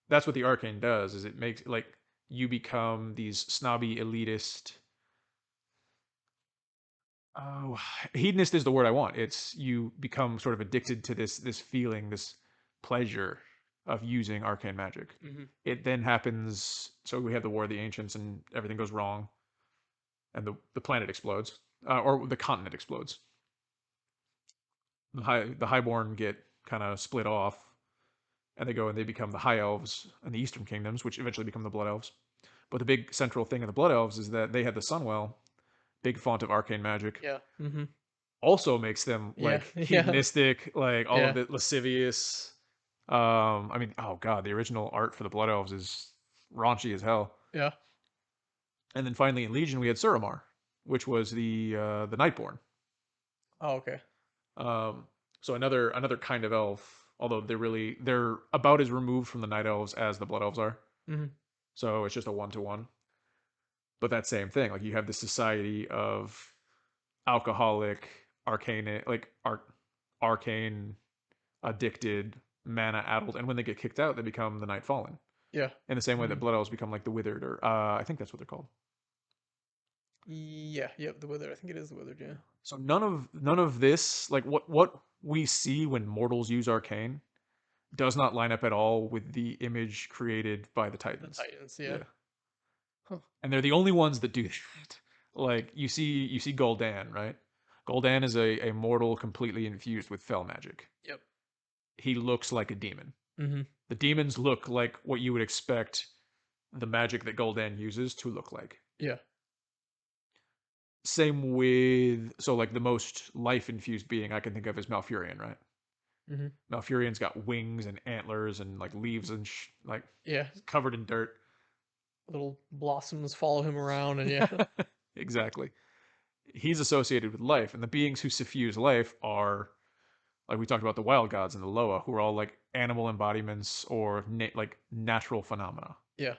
S1: that's what the arcane does is it makes like you become these snobby elitist. Oh, hedonist is the word I want. It's you become sort of addicted to this feeling, this pleasure of using arcane magic.
S2: Hmm.
S1: It then happens. So we have the War of the Ancients, and everything goes wrong, and the planet explodes, or the continent explodes. The Highborn get kind of split off, and they go and they become the High Elves and the Eastern Kingdoms, which eventually become the Blood Elves. But the big central thing of the Blood Elves is that they had the Sunwell, big font of arcane magic,
S2: Yeah. Hmm.
S1: also makes them
S2: Yeah.
S1: like
S2: Yeah.
S1: hedonistic, like all of
S2: Yeah.
S1: the lascivious. I mean, oh god, the original art for the Blood Elves is raunchy as hell.
S2: Yeah.
S1: And then finally in Legion we had Suramar, which was the Nightborn.
S2: Oh, okay.
S1: Um, so another kind of elf, although they're about as removed from the Night Elves as the Blood Elves are.
S2: Hmm.
S1: So it's just a 1-to-1. But that same thing, like you have this society of alcoholic, arcane, arcane addicted, mana addled, and when they get kicked out, they become the Night Fallen.
S2: Yeah.
S1: In the same way that
S2: Hmm.
S1: Blood Elves become like the Withered, or I think that's what they're called.
S2: Yeah. Yep. The Withered. I think it is the Withered. Yeah.
S1: So none of this, like what we see when mortals use arcane, does not line up at all with the image created by the
S2: The
S1: Titans.
S2: Titans. Yeah.
S1: Yeah,
S2: Huh.
S1: and they're the only ones that do that. Like you see Gul'dan, right? Gul'dan is a mortal completely infused with fell magic.
S2: Yep.
S1: He looks like a demon.
S2: Hmm.
S1: The demons look like what you would expect the magic that Gul'dan uses to look like.
S2: Yeah.
S1: Same with so like the most life infused being I can think of is Malfurion, right?
S2: Hmm.
S1: Malfurion's got wings and antlers and like leaves and like
S2: Yeah.
S1: covered in dirt.
S2: Little blossoms follow him around, and yeah.
S1: Exactly. He's associated with life, and the beings who suffuse life are like we talked about the wild gods and the Loa, who are all like animal embodiments or like natural phenomena.
S2: Yeah.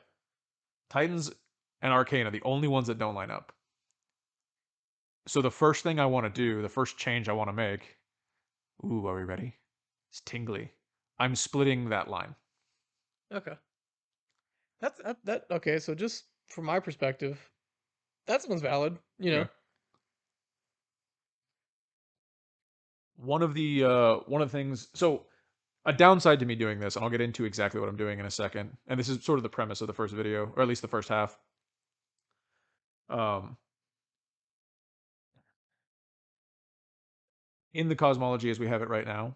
S1: Titans and Arcane are the only ones that don't line up. So the first thing I want to do, the first change I want to make, ooh, are we ready? It's tingly. I'm splitting that line.
S2: Okay. That. Okay. So just from my perspective, that sounds valid. You know.
S1: Okay. One of the things so a downside to me doing this, and I'll get into exactly what I'm doing in a second, and this is sort of the premise of the first video, or at least the first half. Um, in the cosmology as we have it right now,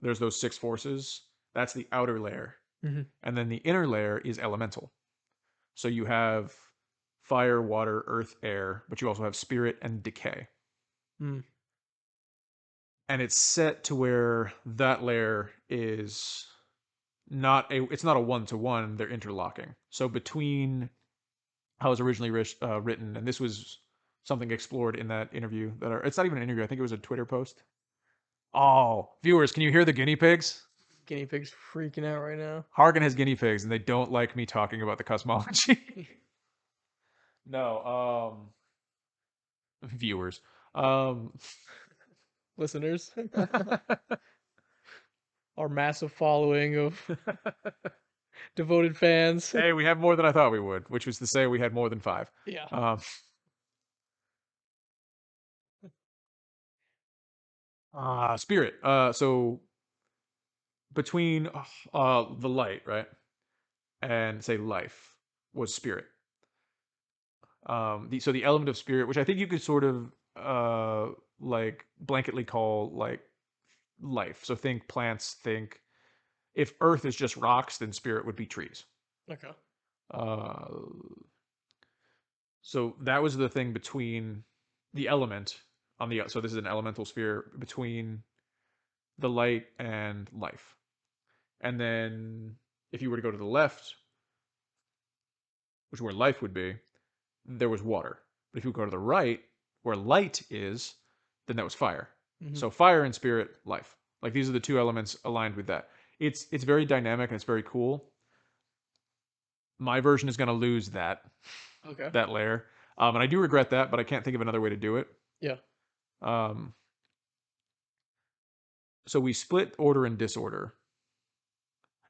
S1: there's those six forces. That's the outer layer.
S2: Hmm.
S1: And then the inner layer is elemental. So you have fire, water, earth, air, but you also have spirit and decay.
S2: Mm.
S1: And it's set to where that layer is not a it's not a 1-to-1, they're interlocking. So between how it was originally written, and this was something explored in that interview it's not even an interview, I think it was a Twitter post. Oh, viewers, can you hear the guinea pigs?
S2: Guinea pigs freaking out right now.
S1: Hargan has guinea pigs, and they don't like me talking about the cosmology. No, viewers. Um,
S2: Listeners, our massive following of devoted fans.
S1: hey, we have more than I thought we would, which was to say we had more than five.
S2: Yeah.
S1: Um, spirit. So between the light, right, and say life was spirit. So the element of spirit, which I think you could sort of like blanketly call like life. So think plants. Think if Earth is just rocks, then spirit would be trees.
S2: Okay.
S1: Uh, so that was the thing between the element on the so this is an elemental sphere between the light and life. And then if you were to go to the left, which is where life would be, there was water. But if you go to the right, where light is, then that was fire.
S2: Hmm.
S1: So fire and spirit, life. Like these are the two elements aligned with that. It's very dynamic and it's very cool. My version is going to lose
S2: Okay.
S1: that layer, and I do regret that, but I can't think of another way to do it.
S2: Yeah.
S1: Um, so we split order and disorder,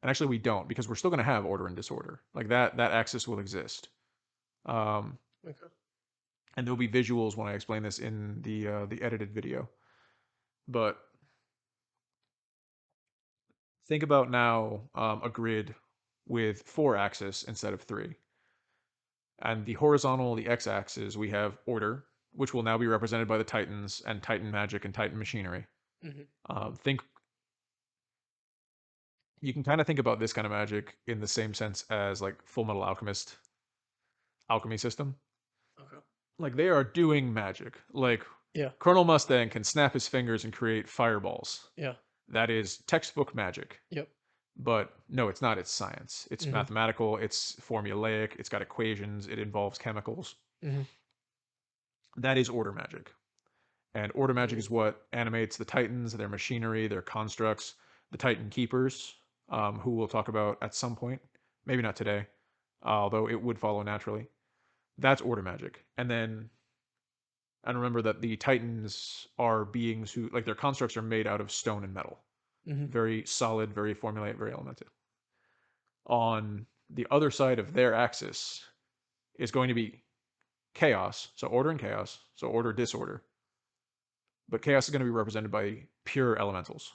S1: and actually we don't because we're still going to have order and disorder. Like that axis will exist. Um,
S2: Okay.
S1: and there'll be visuals when I explain this in the edited video. But think about now a grid with 4 axes instead of 3. And the horizontal, the x-axis, we have order, which will now be represented by the Titans and Titan magic and Titan machinery.
S2: Hmm.
S1: Think you can kind of think about this kind of magic in the same sense as like Full Metal Alchemist alchemy system.
S2: Okay.
S1: Like they are doing magic. Like
S2: Yeah.
S1: Colonel Mustang can snap his fingers and create fireballs.
S2: Yeah.
S1: That is textbook magic.
S2: Yep.
S1: But no, it's not. It's science. It's
S2: Hmm.
S1: mathematical. It's formulaic. It's got equations. It involves chemicals.
S2: Hmm.
S1: That is order magic. And order magic
S2: Hmm.
S1: is what animates the Titans, their machinery, their constructs, the Titan Keepers, who we'll talk about at some point. Maybe not today, although it would follow naturally. That's order magic. And remember that the Titans are beings who, like, their constructs are made out of stone and metal.
S2: Hmm.
S1: Very solid, very formulaic, very elemental. On the other side of their axis is going to be chaos. So order and chaos. So order, disorder. But chaos is going to be represented by pure elementals.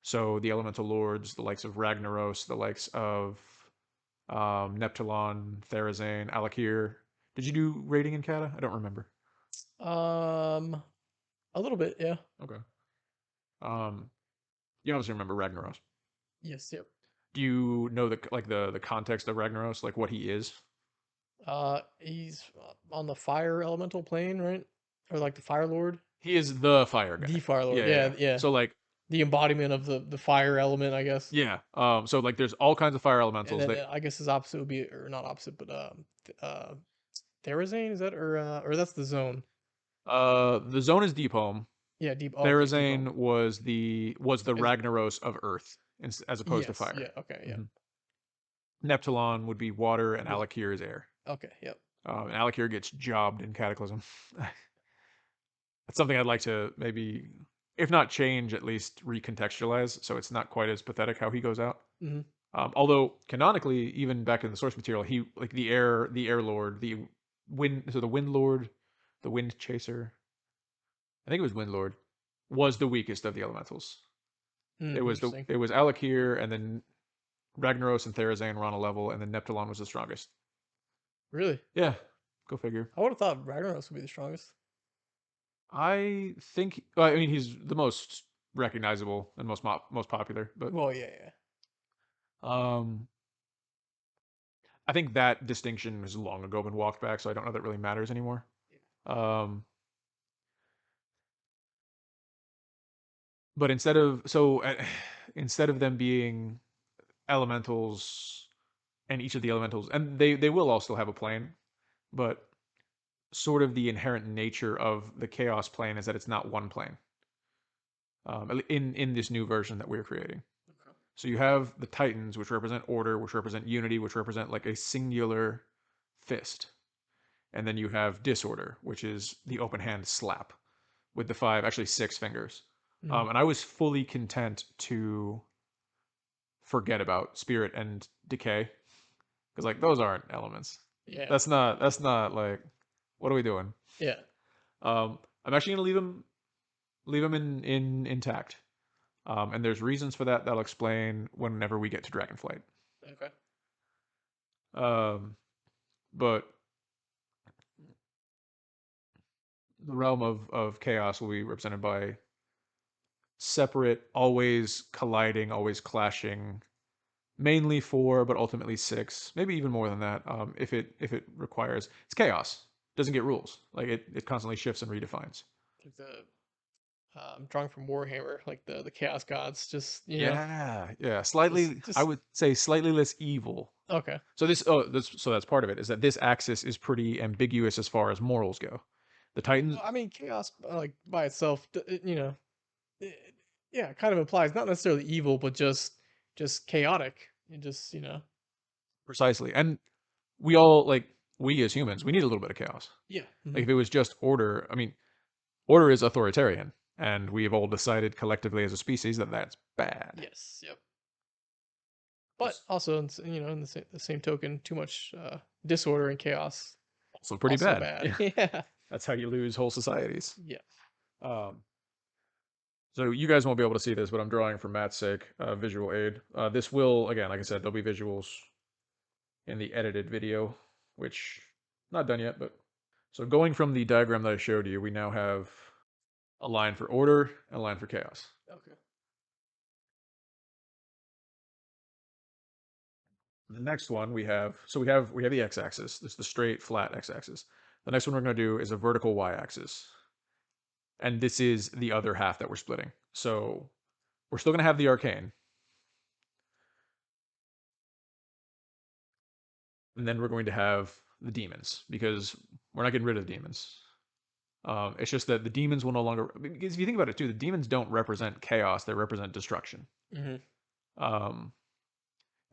S1: So the elemental lords, the likes of Ragnaros, the likes of Neptulon, Therazane, Alakir. Did you do rating in Kata? I don't remember.
S2: Um, a little bit, yeah.
S1: Okay. Um, you obviously remember Ragnaros.
S2: Yes, yep.
S1: Do you know the context of Ragnaros, like what he is?
S2: He's on the fire elemental plane, right? Or like the Fire Lord?
S1: He is the fire
S2: The
S1: guy.
S2: Fire Lord.
S1: Yeah, yeah,
S2: Yeah,
S1: yeah.
S2: yeah.
S1: So like,
S2: The embodiment of the fire element, I guess.
S1: yeah. So like, there's all kinds of fire
S2: And
S1: elementals
S2: then
S1: that
S2: I guess his opposite would be, or not opposite, but Therazane, is that, or that's the zone?
S1: the zone is Deep Home.
S2: Yeah, deep. Oh, okay, deep home.
S1: Therazane was the
S2: Is
S1: Ragnaros of Earth as opposed to
S2: yes,
S1: fire.
S2: yeah, okay, yeah,
S1: Mhm. Neptulon would be water, and
S2: yeah,
S1: Alakir is air.
S2: okay, yep.
S1: And Alakir gets jobbed in Cataclysm. That's something I'd like to maybe, if not change, at least recontextualize, so it's not quite as pathetic how he goes out.
S2: Hmm.
S1: Although canonically, even back in the source material, he like the air lord, the wind, so the wind lord, the wind chaser. I think it was wind lord, was the weakest of the elementals. It
S2: Mm,
S1: was
S2: interesting.
S1: Alakir, and then Ragnaros and Therazane were on a level, and then Neptulon was the strongest.
S2: Really,
S1: Yeah, go figure.
S2: I would have thought Ragnaros would be the strongest.
S1: I think. Well, I mean, he's the most recognizable and most popular, but
S2: Well, yeah, yeah.
S1: um, I think that distinction has long ago been walked back, so I don't know that really matters anymore. Um, but instead of them being elementals and each of the elementals, and they will all still have a plane, but sort of the inherent nature of the chaos plane is that it's not one plane. In this new version that we're creating.
S2: Okay.
S1: So you have the Titans, which represent order, which represent unity, which represent like a singular fist. And then you have disorder, which is the open hand slap with the 5, actually 6 fingers.
S2: Mm,
S1: And I was fully content to forget about spirit and decay because like those aren't elements.
S2: yeah,
S1: That's not like what are we doing?
S2: yeah.
S1: I'm actually gonna leave them in intact. And there's reasons for that I'll explain whenever we get to Dragonflight.
S2: Okay.
S1: Um, but the realm of chaos will be represented by separate, always colliding, always clashing, mainly 4, but ultimately 6, maybe even more than that. If it requires, it's chaos. Doesn't get rules. Like it constantly shifts and redefines.
S2: like the drawing from Warhammer, like the Chaos Gods, just
S1: Yeah, yeah.
S2: just
S1: Slightly, I
S2: just
S1: would say slightly less evil.
S2: okay.
S1: So so that's part of it, is that this axis is pretty ambiguous as far as morals go. The Titans,
S2: Well, I mean, chaos like by itself, it, yeah, it kind of implies not necessarily evil, but just chaotic. And just
S1: precisely. And we all, like, we as humans, we need a little bit of chaos.
S2: yeah,
S1: Like, if it was just order, I mean, order is authoritarian, and we've all decided collectively as a species that that's bad.
S2: yes, yep. But also, in the same token, too much disorder and chaos
S1: Also pretty
S2: also
S1: bad.
S2: bad.
S1: Yeah.
S2: Yeah,
S1: That's how you lose whole societies.
S2: yeah.
S1: Um, so you guys won't be able to see this, but I'm drawing for Matt's sake, visual aid. This will, again, like I said, there'll be visuals in the edited video, which not done yet, but so going from the diagram that I showed you, we now have a line for order and a line for chaos.
S2: Okay.
S1: The next one we have, so we have the x-axis. This is the straight flat x-axis. The next one we're going to do is a vertical y-axis, and this is the other half that we're splitting. So we're still going to have the arcane, and then we're going to have the demons, because we're not getting rid of the demons. It's just that the demons will no longer, because if you think about it too, the demons don't represent chaos; they represent destruction.
S2: Hmm.
S1: Um,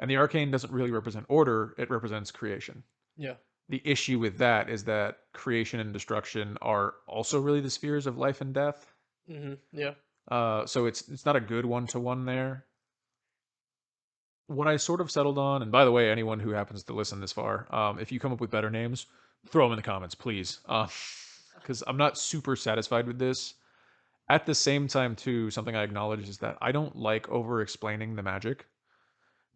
S1: and the arcane doesn't really represent order; it represents creation.
S2: Yeah.
S1: The issue with that is that creation and destruction are also really the spheres of life and death.
S2: Yeah.
S1: So it's not a good one-to-one there. What I sort of settled on, and by the way, anyone who happens to listen this far, if you come up with better names, throw them in the comments, please. Because I'm not super satisfied with this. At the same time, too, something I acknowledge is that I don't like over-explaining the magic.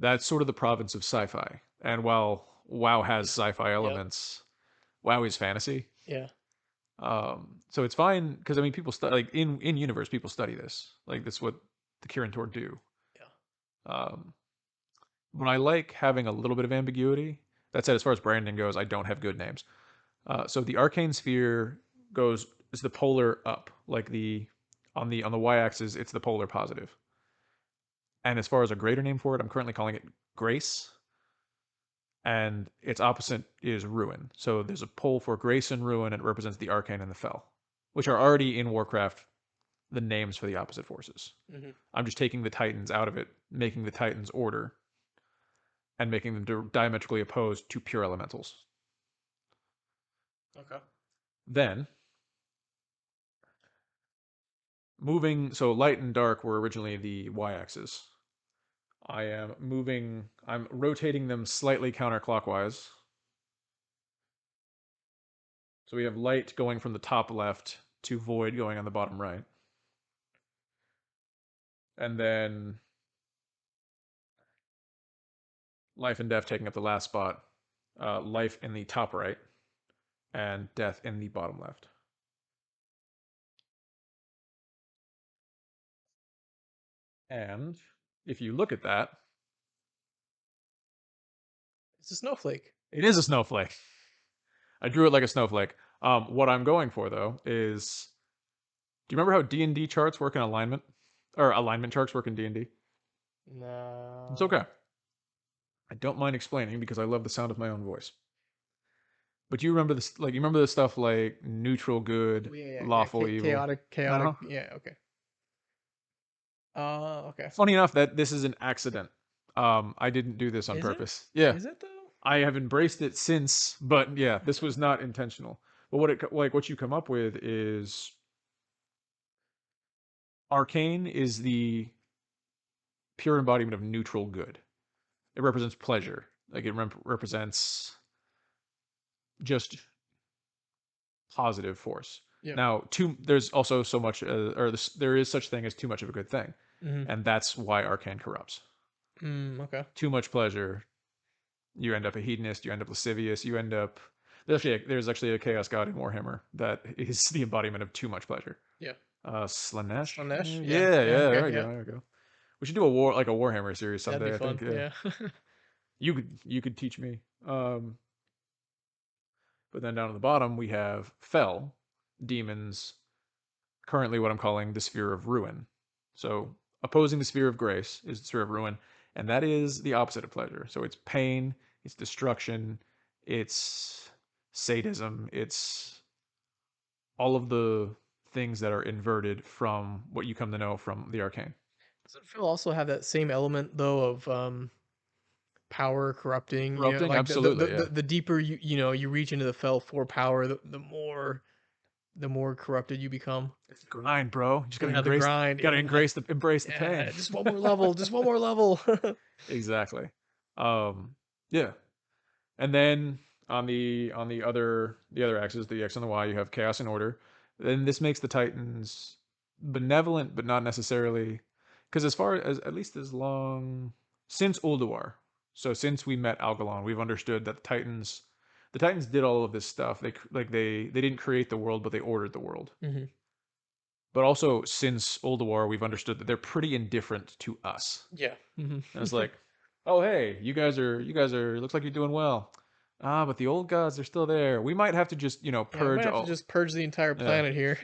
S1: That's sort of the province of sci-fi. And while WoW has
S2: Yeah.
S1: sci-fi
S2: Yep.
S1: elements, WoW is fantasy.
S2: Yeah.
S1: So it's fine because I mean, people study, like, in universe, people study this. Like, that's what the Kirin Tor do.
S2: Yeah.
S1: Um, but I like having a little bit of ambiguity. That said, as far as branding goes, I don't have good names. So the arcane sphere goes is the polar up, like the on the y-axis, it's the polar positive. And as far as a greater name for it, I'm currently calling it grace, and its opposite is ruin. So there's a pole for grace and ruin, and it represents the arcane and the fell, which are already in Warcraft the names for the opposite forces.
S2: Hmm.
S1: I'm just taking the Titans out of it, making the Titans order, and making them diametrically opposed to pure elementals.
S2: Okay.
S1: Then, moving, so light and dark were originally the y-axis. I'm rotating them slightly counterclockwise. So we have light going from the top left to void going on the bottom right. And then life and death taking up the last spot. Life in the top right, and death in the bottom left. And if you look at that,
S2: It's a snowflake.
S1: it is a snowflake. I drew it like a snowflake. What I'm going for though is, do you remember how D&D charts work in alignment, or alignment charts work in D&D? It's
S2: No.
S1: okay. I don't mind explaining because I love the sound of my own voice. But you remember this, like, you remember the stuff like neutral good,
S2: Oh, yeah, yeah, yeah.
S1: lawful evil.
S2: Chaotic,
S1: Uh
S2: chaotic.
S1: huh.
S2: Yeah. Okay. Okay.
S1: Funny enough that this is an accident. I didn't do this on
S2: Is it?
S1: purpose. Yeah,
S2: Is it though?
S1: I have embraced it since, but yeah, this was not intentional. But what you come up with is arcane is the pure embodiment of neutral good. It represents pleasure. Like, it represents just positive force.
S2: Yeah.
S1: Now, there's also so much, there is such thing as too much of a good thing,
S2: Hmm.
S1: and that's why arcane corrupts.
S2: Okay.
S1: Too much pleasure, you end up a hedonist. You end up lascivious. You end up there's actually a chaos god in Warhammer that is the embodiment of too much pleasure.
S2: Yeah.
S1: Slanesh.
S2: Slanesh. Yeah.
S1: Yeah,
S2: Yeah.
S1: yeah. There
S2: Okay.
S1: we go.
S2: Yeah.
S1: There we go. We should do like a Warhammer series
S2: That'd be
S1: someday. I
S2: fun.
S1: think. Yeah.
S2: Yeah.
S1: You could teach me. But then down at the bottom we have fell demons. currently what I'm calling the sphere of ruin. So opposing the sphere of grace is the sphere of ruin, and that is the opposite of pleasure. So it's pain, it's destruction, it's sadism, it's all of the things that are inverted from what you come to know from the arcane.
S2: Doesn't Phil also have that same element though of power corrupting? You know,
S1: Corrupting,
S2: like
S1: absolutely, yeah.
S2: the deeper you reach into the fell for power, the more corrupted you become.
S1: It's the grind, bro. You just
S2: Yeah, the grind.
S1: gotta
S2: Yeah,
S1: embrace the pain.
S2: yeah. Just one more level. Just one more level.
S1: Exactly. Yeah. And then on the other axis, the X and the Y, you have chaos and order. Then this makes the Titans benevolent, but not necessarily, because as far as at least as long since Ulduar, so since we met Algalon, we've understood that the Titans did all of this stuff. They didn't create the world, but they ordered the world.
S2: Hmm.
S1: But also since Ulduar, we've understood that they're pretty indifferent to us.
S2: Yeah. Hmm.
S1: And it's like, oh hey, you guys are looks like you're doing well. Ah, but the old gods are still there. We might have to just,
S2: Yeah, we might
S1: purge
S2: have to
S1: all.
S2: just purge the entire
S1: Yeah.
S2: planet here.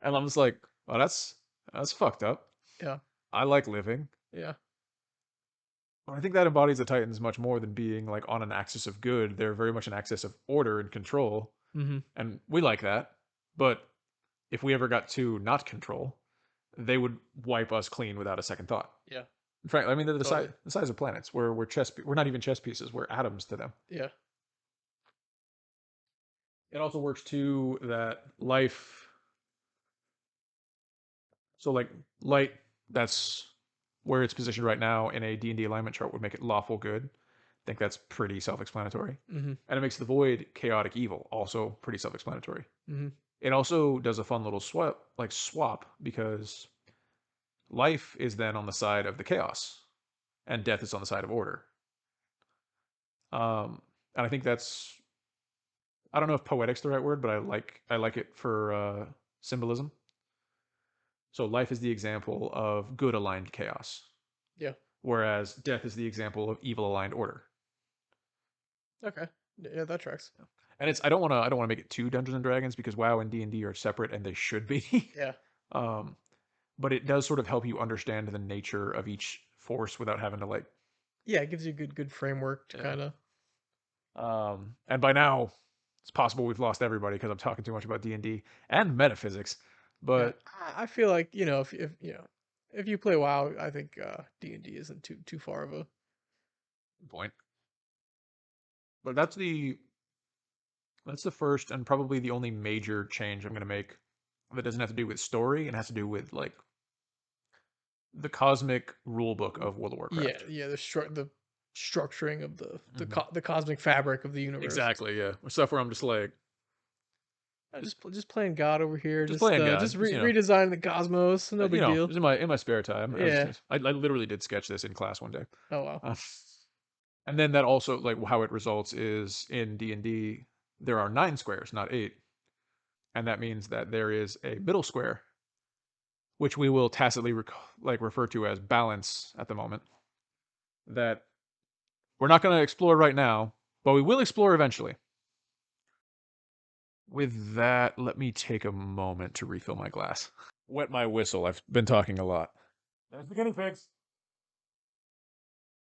S1: And I'm just like, oh, that's fucked up.
S2: Yeah.
S1: I like living.
S2: Yeah.
S1: I think that embodies the Titans much more than being like on an axis of good. They're very much an axis of order and control,
S2: Hmm.
S1: and we like that. But if we ever got to not control, they would wipe us clean without a second thought.
S2: Yeah.
S1: In fact, I mean, they're
S2: Totally.
S1: the size of planets. We're not even chess pieces. We're atoms to them.
S2: Yeah.
S1: It also works too that life. So like light, that's where it's positioned right now in a D&D alignment chart would make it lawful good. I think that's pretty self-explanatory.
S2: Hmm.
S1: And it makes the void chaotic evil, also pretty self-explanatory.
S2: Hmm.
S1: It also does a fun little swap because life is then on the side of the chaos and death is on the side of order. And I think that's, I don't know if poetic's the right word, but I like it for symbolism. So life is the example of good aligned chaos,
S2: Yeah.
S1: whereas death is the example of evil aligned order.
S2: Okay. Yeah, that tracks.
S1: And it's I don't want to make it too Dungeons and Dragons because WoW and D&D are separate and they should be.
S2: Yeah.
S1: um, but it does sort of help you understand the nature of each force without having to like.
S2: Yeah, it gives you a good framework to
S1: Yeah.
S2: kind of.
S1: And by now, it's possible we've lost everybody because I'm talking too much about D&D and metaphysics.
S2: Yeah,
S1: But
S2: I feel like if if you play WoW, I think D&D isn't too far of a.
S1: point. But that's the first and probably the only major change I'm going to make that doesn't have to do with story and has to do with like the cosmic rule book of World of
S2: Yeah,
S1: Warcraft.
S2: yeah, the structuring of
S1: Mhm.
S2: the cosmic fabric of the universe.
S1: Exactly, yeah. Stuff where I'm just like,
S2: Just playing God over here,
S1: just playing
S2: just
S1: God, just
S2: redesigning the cosmos, no big deal.
S1: just in my spare time.
S2: Yeah.
S1: I literally did sketch this in class one day.
S2: Oh wow.
S1: Uh, and then that also like how it results is in D&D there are 9 squares, not 8, and that means that there is a middle square, which we will tacitly refer to as balance at the moment. That we're not going to explore right now, but we will explore eventually. With that, let me take a moment to refill my glass. Wet my whistle. I've been talking a lot. There's the guinea pigs.